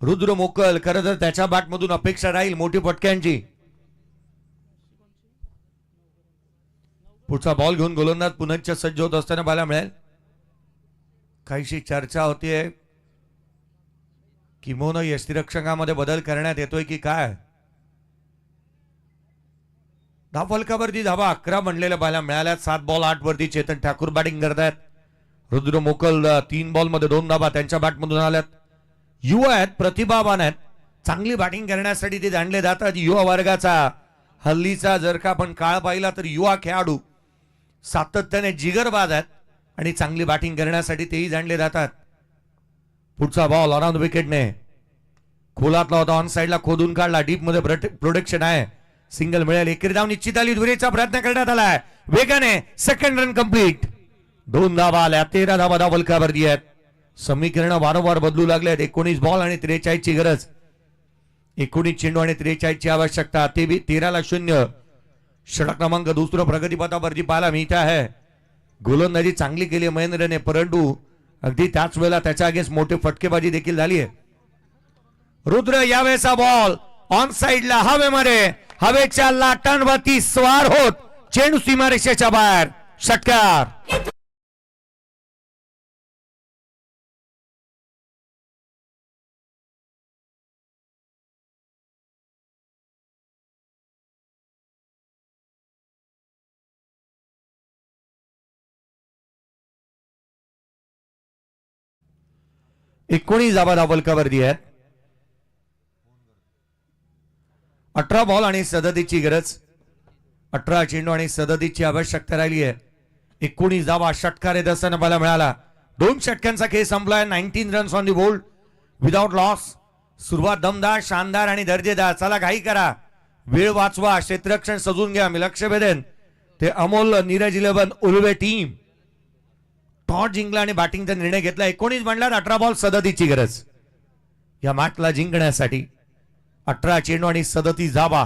रुद्र मोकल खरं तर त्याच्या बॅटमधून अपेक्षा राहील मोठी फटक्यांची. पुढचा बॉल घेऊन गोलंदाज पुनश्च सज्ज होत असताना पाहायला मिळेल. काहीशी चर्चा होतीये किमोन यष्टिरक्षकामध्ये बदल करण्यात येतोय की काय. धावफलकावरती धावा 11 बनलेल्या पाहायला मिळाल्या. 7 बॉल 8 वरती चेतन ठाकूर बॅटिंग करतायत. रुद्र मोकल 3 बॉल मध्ये 2 धावा त्यांच्या बॅटमधून आल्यात. युवा आहेत, प्रतिभावान आहेत, चांगली बॅटिंग करण्यासाठी ते जाणले जातात. युवा वर्गाचा हल्लीचा जर का आपण काळ पाहिला तर युवा खेळाडू सातत्याने जिगरबाज आहेत आणि चांगली बॅटिंग करण्यासाठी तेही जाणले जातात. पुढचा बॉल अराउंड विकेटने खोलातला होता, ऑन साइडला खोदून काढला. डीप मध्ये प्रोटेक्शन आहे, सिंगल मिळेल. एकेरी धाव निश्चित आली. दुहेरीचा प्रयत्न करण्यात आलाय वेगाने. Second run complete. 2 धावा आल्या. 13 धावा धावलकावरती आहेत. समीकरण वारंवार बदलू लागले आहेत. 19 बॉल आणि 43 ची गरज. 19 चेंडू आणि 43 ची आवश्यकता. 13-0 षटक क्रमांक दुसरं प्रगतीपथावरती पाहायला मिळत आहे. गोलंदाजी चांगली केली महेंद्रने, परंतु अगदी त्याच वेळेला त्याच्या अगेन्स्ट मोठी फटकेबाजी देखील झाली आहे. रुद्र यावेळेचा बॉल ऑन साइडला हवेमध्ये, हवेच्या लाटांवरती स्वार होत चेंडू सीमारेषेच्या बाहेर. षटकार. एकोणीस धावा धावलकावरती आहेत. 18 बॉल आणि 37ची गरज. 18 चेंडू आणि 37ची आवश्यकता राहिली आहे. 19 धावा. षटकार येत असताना पाहायला मिळाला. 2 षटकांचा खेळ संपलाय. 19 runs on the board without loss. सुरुवात दमदार, शानदार आणि दर्जेदार. चला घाई करा, वेळ वाचवा, क्षेत्ररक्षण सजून घ्या. मी लक्ष वेधेन ते अमोल नीरज 11 उलवे टीम टॉस जिंकला आणि बॅटिंगचा निर्णय घेतला. 19 बनला. 18 बॉल 37ची गरज या मॅचला जिंकण्यासाठी. 18 चेंडू आणि 37 धावा.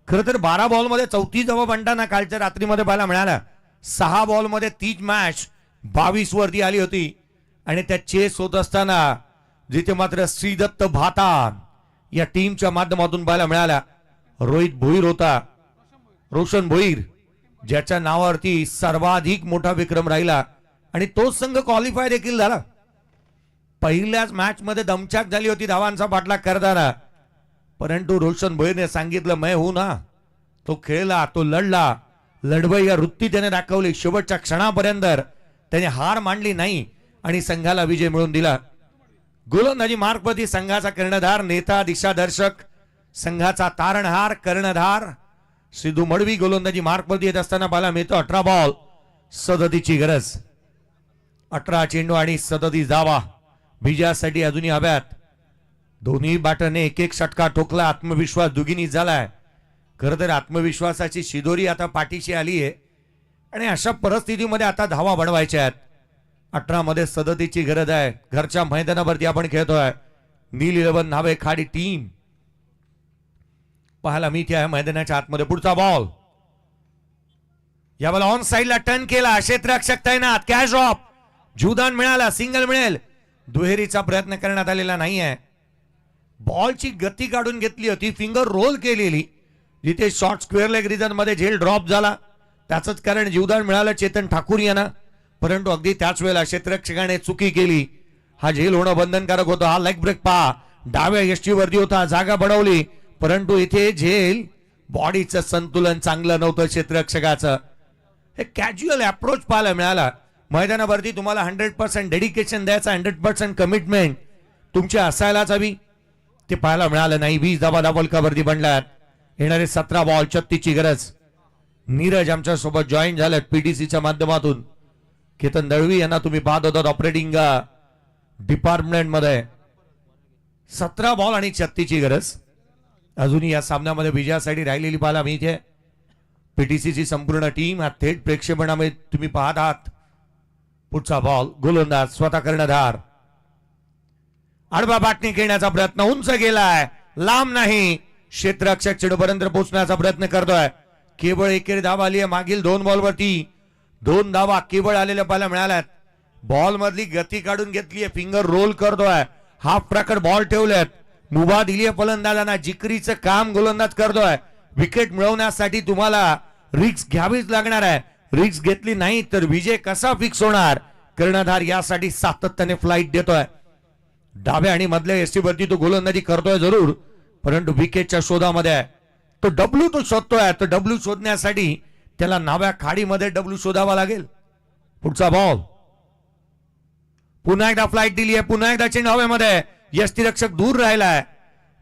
खरं तर 12 बॉल मध्ये 34 धावा बनताना कालच्या रात्रीमध्ये पाहायला मिळाला. 6 बॉल मध्ये तीच मॅच 22 वरती आली होती आणि त्या चेस होत असताना जिथे मात्र श्रीदत्त भातान या टीमच्या माध्यमातून पाहायला मिळाला. रोहित भोईर होता, रोशन भोईर, ज्याच्या नावावरती सर्वाधिक मोठा विक्रम राहिला आणि तोच संघ क्वालिफाय देखील झाला. पहिल्याच मॅच मध्ये दमछाक झाली होती धावांचा पाठलाग करताना, परंतु रोशन भोईरने सांगितलं मैं हूं ना. तो खेळला, तो लढला, लढवई या वृत्ती त्याने दाखवली. शेवटच्या क्षणापर्यंत त्याने हार मांडली नाही आणि संघाला विजय मिळवून दिला. गोलंदाजी मार्गवरती संघाचा कर्णधार, नेता, दिशादर्शक, संघाचा तारणहार, कर्णधार सिद्धू मडवी गोलंदाजी मार्गवरती येत असताना पाहायला मिळतो. 18 बॉल 37ची गरज. 18 चेंडू आणि 37 धावा विजयासाठी अजूनही हव्यात. दोन्ही बॅटरने एक एक षटका ठोकला. आत्मविश्वास दुगिनी झालाय. खरं तर आत्मविश्वासाची शिदोरी आता पाठीशी आली आहे आणि अशा परिस्थितीमध्ये आता धावा बनवायच्या आहेत. 18 मध्ये 37ची गरज आहे. घरच्या मैदानावरती आपण खेळतोय. नील 11 नावे खाडी टीम पाहायला मिळते आहे मैदानाच्या आतमध्ये. पुढचा बॉल यावेळेला ऑन साइडला टर्न केला. क्षेत्ररक्षक तैनात. Catch drop. जुदान मिळाला. सिंगल मिळेल. दुहेरीचा प्रयत्न करण्यात आलेला नाहीये. बॉलची गती काढून घेतली होती, फिंगर रोल केलेली, जिथे शॉर्ट स्क्वेअर लेग रिजन मध्ये झेल ड्रॉप झाला. त्याच कारण जीवदान मिळालं चेतन ठाकूर यांना, परंतु अगदी त्याच वेळेला क्षेत्ररक्षकाने चुकी केली. हा झेल होणं बंधनकारक होतं. हा लेग ब्रेक पहा, डाव्या यष्टीवरती होता, जागा बनवली, परंतु इथे झेल बॉडीचं संतुलन चांगलं नव्हतं क्षेत्ररक्षकाचं. हे कॅज्युअल अप्रोच पाहायला मिळाला. मैदानावरती तुम्हाला 100% डेडिकेशन द्यायचं, 100% कमिटमेंट तुमची असायलाच हवी. ते पाहायला मिळालं नाही. 20 धावा धावलकावरती बनल्यात. येणारे 17 बॉल 36ची गरज. नीरज आमच्या सोबत जॉईन झालेत पीडीसीच्या माध्यमातून. केतन दळवी यांना तुम्ही पाहत होतात ऑपरेटिंग डिपार्टमेंट मध्ये. 17 बॉल आणि 36ची गरज. अजूनही या सामन्यामध्ये विजयासाठी राहिलेली पाहायला मिळते. पीटीसीची संपूर्ण टीम हा थेट प्रेक्षेपणामध्ये तुम्ही पाहत आहात. पुढचा बॉल गोलंदाज स्वतः कर्णधार आडवा बाटणी खेळण्याचा प्रयत्न उंच गेलाय, लांब नाही, क्षेत्ररक्षक चेंडूपर्यंत पोहोचण्याचा प्रयत्न करतोय. केवळ एकेरी धाव आली आहे मागील 2 बॉलवरती. 2 धावा केवळ आलेल्या पाहायला मिळाल्यात. बॉल मधली गती काढून घेतलीये, फिंगर रोल करतोय, हाफ ट्रॅकर बॉल ठेवलेत, मुभा दिलीये फलंदाजांना, जिकरीचं काम गोलंदाज करतोय. विकेट मिळवण्यासाठी तुम्हाला रिक्स घ्यावीच लागणार आहे. रिक्स घेतली नाही तर विजय कसा फिक्स होणार. कर्णधार यासाठी सातत्याने फ्लाइट देतोय. डाव्या आणि मधल्या एसटी वरती तो गोलंदाजी करतोय जरूर, परंतु विकेटच्या शोधामध्ये आहे. तो डब्ल्यू तो शोधतोय. तो डब्ल्यू शोधण्यासाठी त्याला नाव्या खाडीमध्ये डब्ल्यू शोधावा लागेल. पुढचा बॉल पुन्हा एकदा फ्लाइट दिली आहे, पुन्हा एकदा चेंडू हवेमध्ये, यष्टीरक्षक दूर राहिलाय.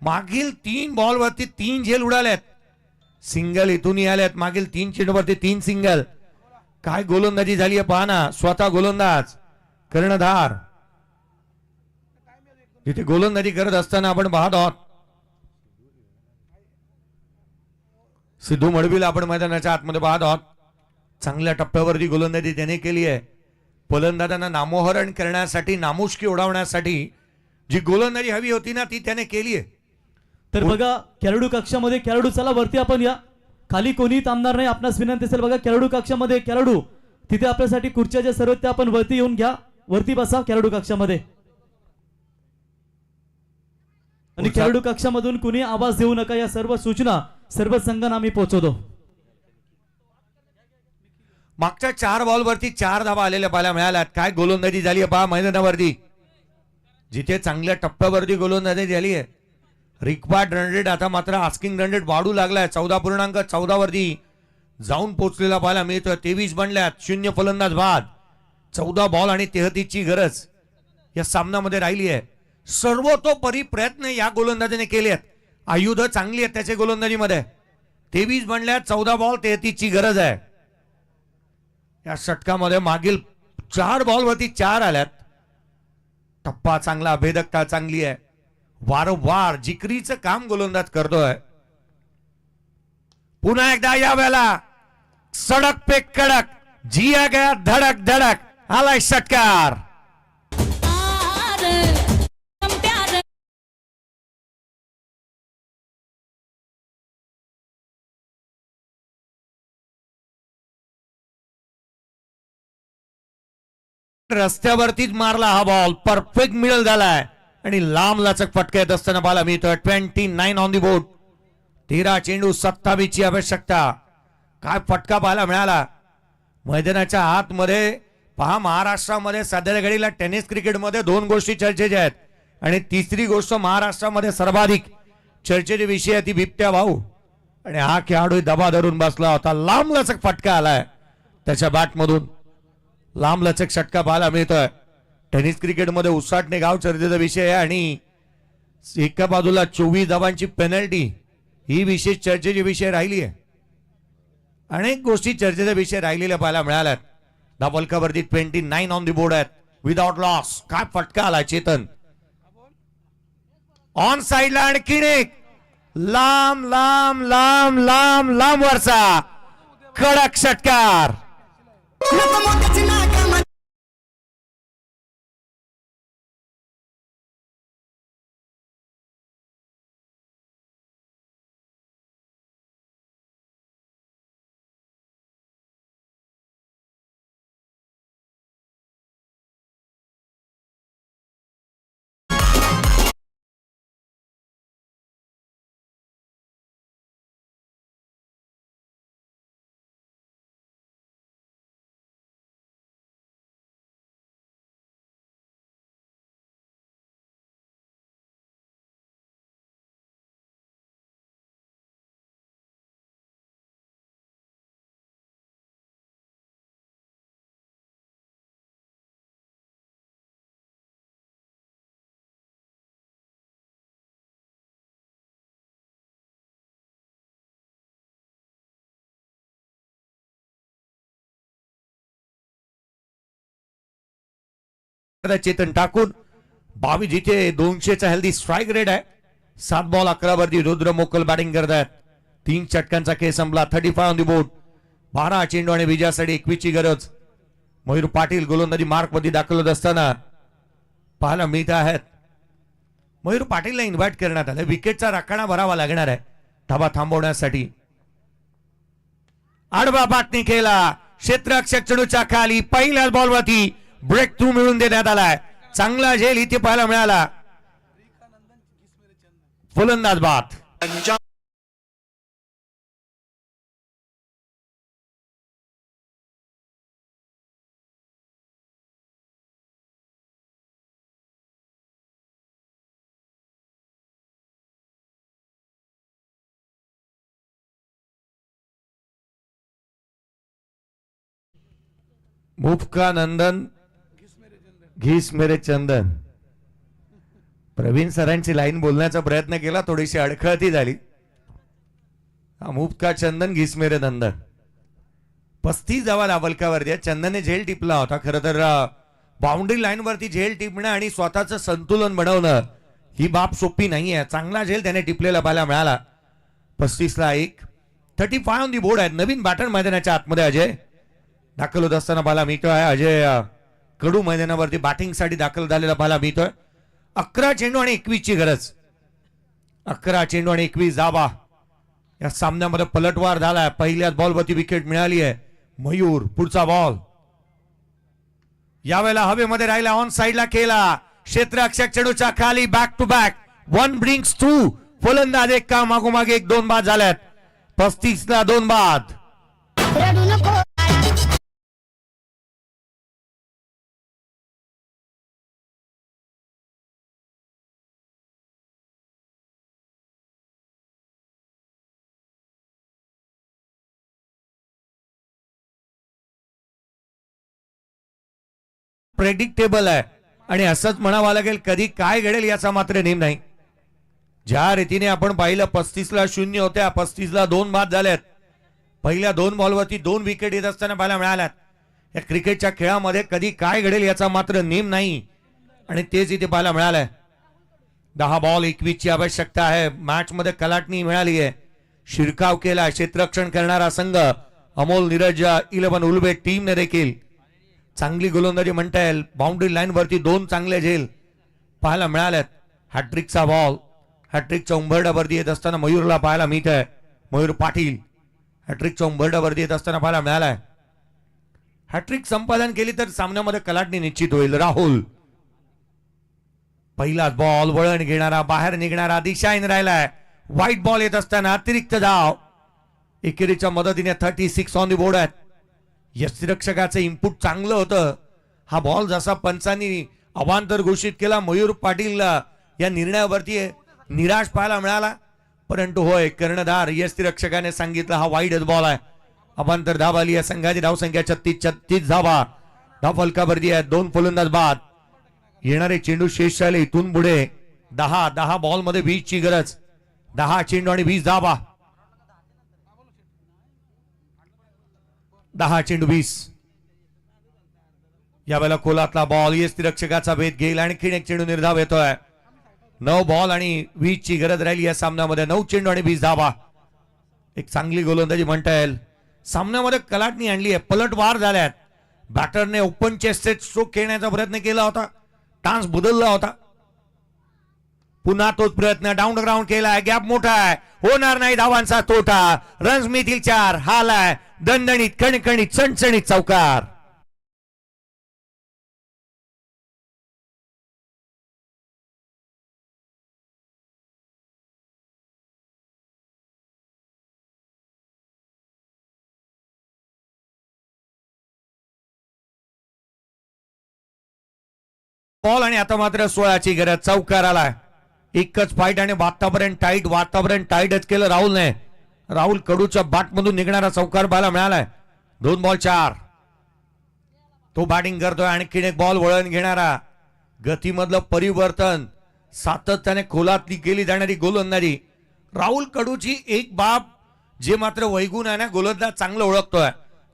मागील 3 बॉलवरती 3 झेल उडाल्यात, सिंगल इथूनही आल्यात. मागील 3 चेंडूवरती 3 सिंगल. काय गोलंदाजी झाली आहे पहा ना. स्वतः गोलंदाज कर्णधार तिथे गोलंदाजी करत असताना आपण पाहत आहोत. सिद्धू मडवीला आपण मैदानाच्या आतमध्ये पाहत आहोत. चांगल्या टप्प्यावरती गोलंदाजी त्याने केली आहे. फलंदाजांना नामोहरण करण्यासाठी, नामुष्की उडवण्यासाठी जी गोलंदाजी हवी होती ना ती त्याने केली आहे. तर बघा खेळाडू कक्षामध्ये खेळाडू चला वरती आपण या. खाली कोणी थांबणार नाही. आपणास विनंती असेल बघा खेळाडू कक्षामध्ये खेळाडू तिथे आपल्यासाठी खुर्च्या ज्या सर्व त्या आपण वरती येऊन घ्या. वरती बसा खेळाडू कक्षामध्ये. आणि खेळाडू कक्षामधून कुणी आवाज देऊ नका. या सर्व सूचना सर्व संघांना आम्ही पोहोचवतो. मागच्या 4 बॉलवरती 4 धावा आलेल्या पाहायला मिळाल्यात. काय गोलंदाजी झाली आहे पहा मैदानावरती. जिथे चांगल्या टप्प्यावरती गोलंदाजी झाली आहे. रिक्वायर्ड रन रेट आता मात्र आस्किंग रन रेट वाढू लागलाय. 14.14 वरती जाऊन पोहोचलेला पाहायला मिळतोय. 23 बनल्यात. 0 फलंदाज बाद. 14 बॉल आणि 33 ची गरज या सामन्यामध्ये राहिली आहे. सर्वतोपरी प्रयत्न या गोलंदाजीने केले आहेत. आयुध चांगली आहेत त्याच्या गोलंदाजीमध्ये. 23 बनल्यात. 14 बॉल 33 ची गरज आहे. या षटकामध्ये मागील 4 बॉलवरती 4 आल्यात. टप्पा चांगला, भेदकता चांगली आहे. वारंवार जिकरीचं काम गोलंदाज करतोय. पुन्हा एकदा या वेळेला सडक पे कडक, जिया गया धडक धडक, आलाय षटकार. रस्त्यावरतीच मारला हा बॉल. परफेक्ट मिडल झालाय आणि लांब लचक फटका येत असताना पाहायला मिळतोय. 29 ऑन दी बोर्ड. 13 चेंडू 27 ची आवश्यकता. काय फटका पाहायला मिळाला मैदानाच्या आतमध्ये. पहा महाराष्ट्रामध्ये सध्याच्या घडीला टेनिस क्रिकेटमध्ये 2 गोष्टी चर्चेच्या आहेत आणि तिसरी गोष्ट महाराष्ट्रामध्ये सर्वाधिक चर्चेचे विषय आहे ती बिबट्या भाऊ. आणि हा खेळाडू दबा धरून बसला होता. लांब लचक फटका आलाय त्याच्या बॅटमधून. लांब लचक षटका पाहायला मिळतोय. टेनिस क्रिकेटमध्ये उसाटणे गाव चर्चेचा विषय आहे आणि एका बाजूला 24 धावांची पेनल्टी ही विशेष चर्चेची विषय राहिली आहे. अनेक गोष्टी चर्चेचा विषय राहिलेल्या पाहायला मिळाल्यात. धावलकावरती 29 ऑन दी बोर्ड आहेत विदाउट लॉस. काय फटका आला चेतन. ऑन साइडला आणखीन एक लांब लांब लांब लांब लांब वरचा कडक षटकार. चेतन टाकून 22 जिथे 200चा हेल्दी स्ट्राईक रेट आहे. 7 बॉल 11 वरती रुद्र मोकल बॅटिंग करतायत. 3 षटकांचा खेळ संपला. 35 ऑन दी बोर्ड. 12 चेंडू आणि विजयासाठी 21 ची गरज. मयूर पाटील गोलंदाजी मार्क मध्ये दाखल होत असताना पाहायला मिळत आहेत. मयूर पाटीलला इन्व्हाइट करण्यात आलं. विकेटचा राखणा भरावा लागणार आहे धाबा थांबवण्यासाठी. आडवा बाटणी केला क्षेत्ररक्षक चेंडूच्या खाली. पहिल्याच बॉलवरती ब्रेक थ्रू मिळून देण्यात आलाय. चांगला झेल इथे पाहायला मिळाला. फलंदाज बाद. मुफ्का नंदन घिस मेरे चंदन. प्रवीण सरांची लाईन बोलण्याचा प्रयत्न केला, थोडीशी अडखळती झाली. मुफ्का चंदन घिस मेरे नंदन. 35 धावा धावलकावरती. चंदनने झेल टिपला होता. खरं तर बाउंड्री लाईन वरती झेल टिपणं आणि स्वतःचं संतुलन बनवणं ही बाब सोपी नाहीये. चांगला झेल त्याने टिपलेला पाहायला मिळाला. 35 ला 1. 35 ऑन दी बोर्ड आहेत. नवीन बॅटर मैदानाच्या आतमध्ये अजय दाखल होत असताना पाहायला मिळतोय. अजय कडू मैदानावरती बॅटिंग साठी दाखल झालेला पाहायला मिळतोय. 11 चेंडू आणि 21 ची गरज. 11 चेंडू आणि 21 धावा. या सामन्यामध्ये पलटवार झालाय. पहिल्याच बॉलवरती विकेट मिळाली आहे. मयूर पुढचा बॉल यावेळेला हवेमध्ये राहिला. ऑन साइडला केला. क्षेत्ररक्षक चेंडूच्या खाली. Back to back 1 brings 2. फलंदाज एक का मागोमागे 1-2 बाद झाल्यात. 35 ला 2 बाद. प्रेडिक्टेबल आहे आणि असंच म्हणावं लागेल. कधी काय घडेल याचा मात्र नेम नाही. ज्या रीतीने आपण पाहिलं 35 ला 0 होत्या, 35 ला 2 बाद झाल्यात. पहिल्या 2 बॉलवरती 2 विकेट येत असताना पाहायला मिळाल्यात. या क्रिकेटच्या खेळामध्ये कधी काय घडेल याचा मात्र नेम नाही आणि तेच इथे पाहायला मिळालंय. 10 बॉल 21 ची आवश्यकता आहे. मॅच मध्ये कलाटणी मिळाली आहे. शिरकाव केला क्षेत्ररक्षण करणारा संघ अमोल नीरज 11 उलबे टीमने देखील चांगली गोलंदाजी म्हणता येईल. बाउंड्री लाईन वरती 2 चांगले झेल पाहायला मिळाल्यात. हॅट्रिकचा बॉल. हॅट्रिकच्या उंबरड्यावरती येत असताना मयूरला पाहायला मिळत आहे. मयूर पाटील हॅट्रिकच्या उंबरड्यावरती येत असताना पाहायला मिळालाय. हॅट्रिक संपादन केली तर सामन्यामध्ये कलाटणी निश्चित होईल. राहुल पहिलाच बॉल वळण घेणारा बाहेर निघणारा दिशाहीन राहिलाय. व्हाईट बॉल येत असताना अतिरिक्त धाव. एकेरीच्या मदतीने 36 ऑन दी बोर्ड आहेत. यष्टिरक्षकाचं इनपुट चांगलं होतं. हा बॉल जसा पंचांनी अवांतर घोषित केला मयूर पाटीलला या निर्णयावरती निराश पाहायला मिळाला. परंतु होय कर्णधार यष्टिरक्षकाने सांगितलं हा वाईड बॉल आहे. अवांतर धाव आली या संघाची धावसंख्या 36 धावा. धाव फलकावरती आहे. 2 फलंदाज बाद. येणारे चेंडू शेष झाले इथून पुढे 10 बॉल मध्ये 20 ची गरज. 10 चेंडू आणि 20 धावा. 10 चेंडू 20. यावेळेला कोलातला बॉल यष्टिरक्षकाचा भेद घेईल. आणखीन एक चेंडू निर्धाव येतोय. 9 बॉल आणि 20 ची गरज राहिली या सामन्यामध्ये. 9 चेंडू आणि 20 धावा. एक चांगली गोलंदाजी म्हणता येईल. सामन्यामध्ये कलाटणी आणली आहे. पलटवार झाल्यात. बॅटरने ओपन चेस्टेड स्ट्रोक खेळण्याचा प्रयत्न केला होता. टान्स बदलला होता. पुन्हा तोच प्रयत्न. डाऊन ग्राउंड केलाय. गॅप मोठा आहे. होणार नाही धावांचा तोटा. रन्स मिळतील 4. हाल आहे दणदणीत कणकणीत चणचणीत चौकार. बॉल आणि आता मात्र 16 ची गरज. चौकार आलाय. एकच फाईट आणि वातावरण टाईटच केलं राहुलने. राहुल कडूच्या बॅट मधून निघणारा चौकार पाहायला मिळालाय. 2 बॉल 4. तो बॅटिंग करतोय. आणखीन एक बॉल वळण घेणारा. गतीमधलं परिवर्तन. सातत्याने खोलातली केली जाणारी गोलंदाजी. राहुल कडूची एक बाब जे मात्र वैगुण आहे ना गोलंदाज चांगलं ओळखतोय.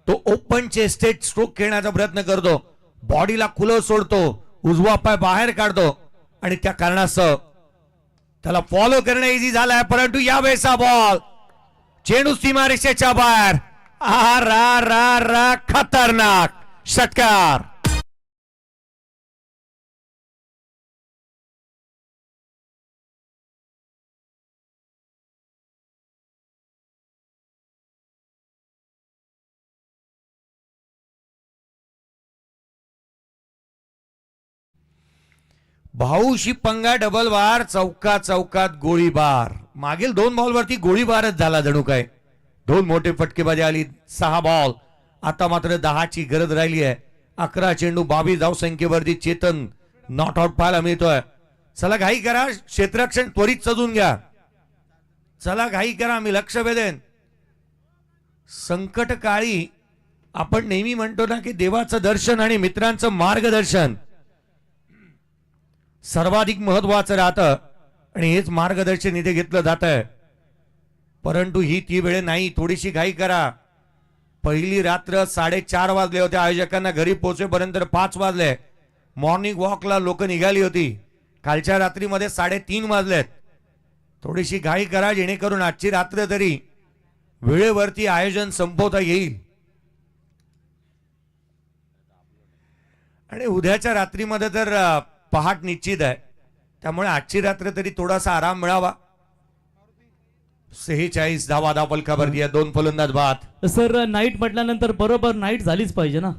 तो ओपन चेस्टेड स्ट्रोक खेळण्याचा प्रयत्न करतो. बॉडीला खुलं सोडतो. उजवा पाय बाहेर काढतो आणि त्या कारणास्तव त्याला फॉलो करणं इझी झालंय. परंतु यावेळेचा बॉल चेंडू सीमारेषेच्या बाहेर. आ रा रा रा खतरनाक षटकार. भाऊशी पंगा डबल बार, चौकात चौकात गोळीबार. मागील 2 बॉलवरती गोळीबारच झाला जणू काय. 2 मोठे फटकेबाजी आली. 6 बॉल. आता मात्र 10ची गरज राहिली आहे. 11 चेंडू 22 धावसंख्येवरती चेतन नॉट आउट पाहायला मिळतोय. चला घाई करा, क्षेत्ररक्षण त्वरित सजून घ्या. चला घाई करा, मी लक्ष वेधेन. संकट काळी आपण नेहमी म्हणतो ना की देवाचं दर्शन आणि मित्रांचं मार्गदर्शन सर्वाधिक महत्वाचं राहतं आणि हेच मार्गदर्शन इथे घेतलं जात आहे. परंतु ही ती वेळ नाही, थोडीशी घाई करा. पहिली रात्र 4:30 वाजले होते. आयोजकांना घरी पोहोचेपर्यंत 5 वाजले. मॉर्निंग वॉकला लोक निघाली होती. कालच्या रात्रीमध्ये 3:30 वाजलेत. थोडीशी घाई करा जेणेकरून आजची रात्र तरी वेळेवरती आयोजन संपवता येईल. आणि उद्याच्या रात्रीमध्ये तर पहाट निश्चित आहे, त्यामुळे आजची रात्र तरी थोडासा आराम मिळावा. 46 धावा फलकावरती आहे. 2 फलंदाज बाद. सर नाईट म्हटल्यानंतर बरोबर नाईट झालीच पाहिजे ना.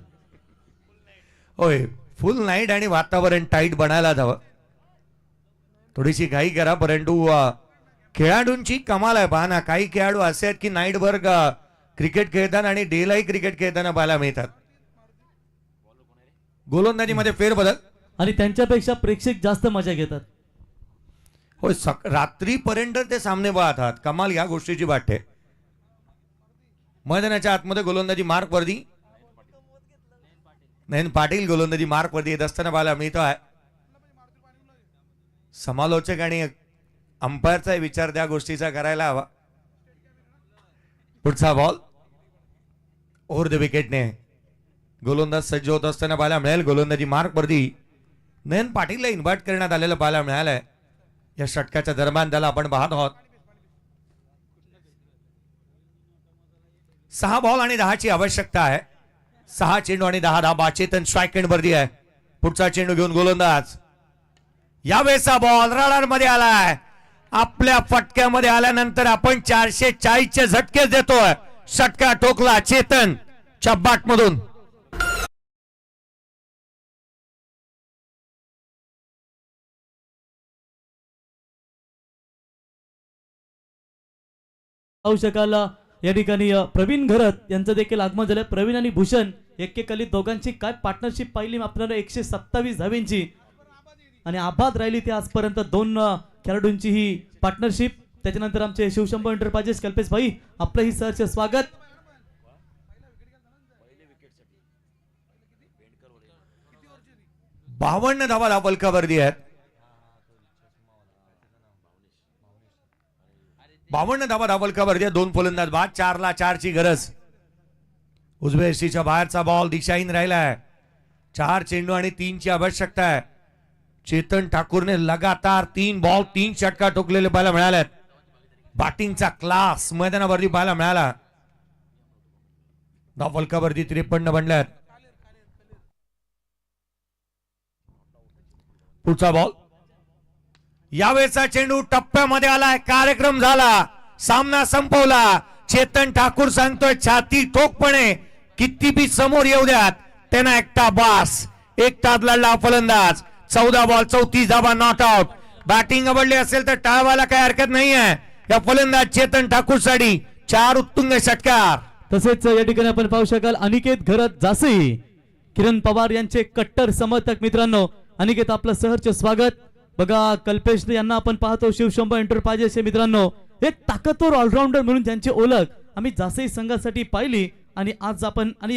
होय, फुल नाईट आणि वातावरण टाईट बनायला हवं. थोडीशी घाई करा. परंतु खेळाडूंची कमाल आहे. पहा ना, काही खेळाडू असे आहेत की नाईटभर क्रिकेट खेळताना आणि डेलाही क्रिकेट खेळताना पाहायला मिळतात. गोलंदाजीमध्ये फेरबदल आणि त्यांच्यापेक्षा प्रेक्षक जास्त मजा घेतात. होय, रात्रीपर्यंत ते सामने पाहतात. कमाल या गोष्टीची वाटते. मैदानाच्या आतमध्ये गोलंदाजी मार्क वर्दी, नयन पाटील गोलंदाजी मार्क वर्दी येत असताना पाहायला मिळतो आहे. समालोचक आणि अंपायरचा विचार त्या गोष्टीचा करायला हवा. पुढचा बॉल ओव्हर द विकेटने गोलंदाज सज्ज होत असताना पाहायला मिळेल. गोलंदाजी मार्क वर्दी नयन पाटीलला इन्व्हाइट करण्यात आलेलं पाहायला मिळालंय. या षटकाच्या दरम्यान त्याला आपण पाहत आहोत. 6 बॉल आणि 10ची आवश्यकता आहे. 6 चेंडू आणि 10 धावा. चेतन स्ट्राईक एंड वरती आहे. पुढचा चेंडू घेऊन गोलंदाज. यावेळेचा बॉल रडार मध्ये आलाय. आपल्या फटक्यामध्ये आल्यानंतर आपण 440चे झटकेच देतोय. षटका ठोकला चेतन च्या बाट मधून. पाहू शकाल या ठिकाणी प्रवीण घरत यांचं देखील आगमन झालं. प्रवीण आणि भूषण एकेकाली दोघांची काय पार्टनरशिप पाहिली आपल्याला. 127 धावेंची आणि आबाद राहिली ती आजपर्यंत 2 खेळाडूंची ही पार्टनरशिप. त्याच्यानंतर आमचे शिवशंभर एंटरप्राइजेस कल्पेश भाई आपलं ही सहर्ष स्वागत. 52 धावा फलकावरती आहेत. 52 धावा फलकावरती आहे. 2 फलंदाज बाद. 4ला 4ची गरज. उजव्या यष्टीच्या बाहेरचा बॉल दिशाहीन राहिलाय. 4 चेंडू आणि 3ची आवश्यकता आहे. चेतन ठाकूरने लगातार 3 बॉल 3 षटका ठोकलेले पाहायला मिळाल्यात. बॅटिंगचा क्लास मैदानावरती पाहायला मिळाला. धाव फलकावरती 53 बनल्यात. पुढचा बॉल. यावेळेचा चेंडू टप्प्यामध्ये आलाय. कार्यक्रम झाला. सामना संपवला. चेतन ठाकूर सांगतोय छाती ठोकपणे किती बी समोर येऊ द्यात त्यांना एकटा बास. एकटाच लढला फलंदाज. 14 बॉल 34 धावा नॉट आउट. बॅटिंग आवडली असेल तर टाळवायला काही हरकत नाही आहे. या फलंदाज चेतन ठाकूर साठी 4 उत्तुंग षटकार. तसेच या ठिकाणी आपण पाहू शकाल अनिकेत घरत जासई किरण पवार यांचे कट्टर समर्थक. मित्रांनो अनिकेत आपलं सहर्ष स्वागत. बघा कल्पेश यांना आपण पाहतो शिवशंभर एंटरप्राइजेस हे मित्रांनो एक ताकदवर ऑलराऊंडर म्हणून त्यांची ओळख आम्ही जासई संघासाठी पाहिली आणि आज आपण आणि एक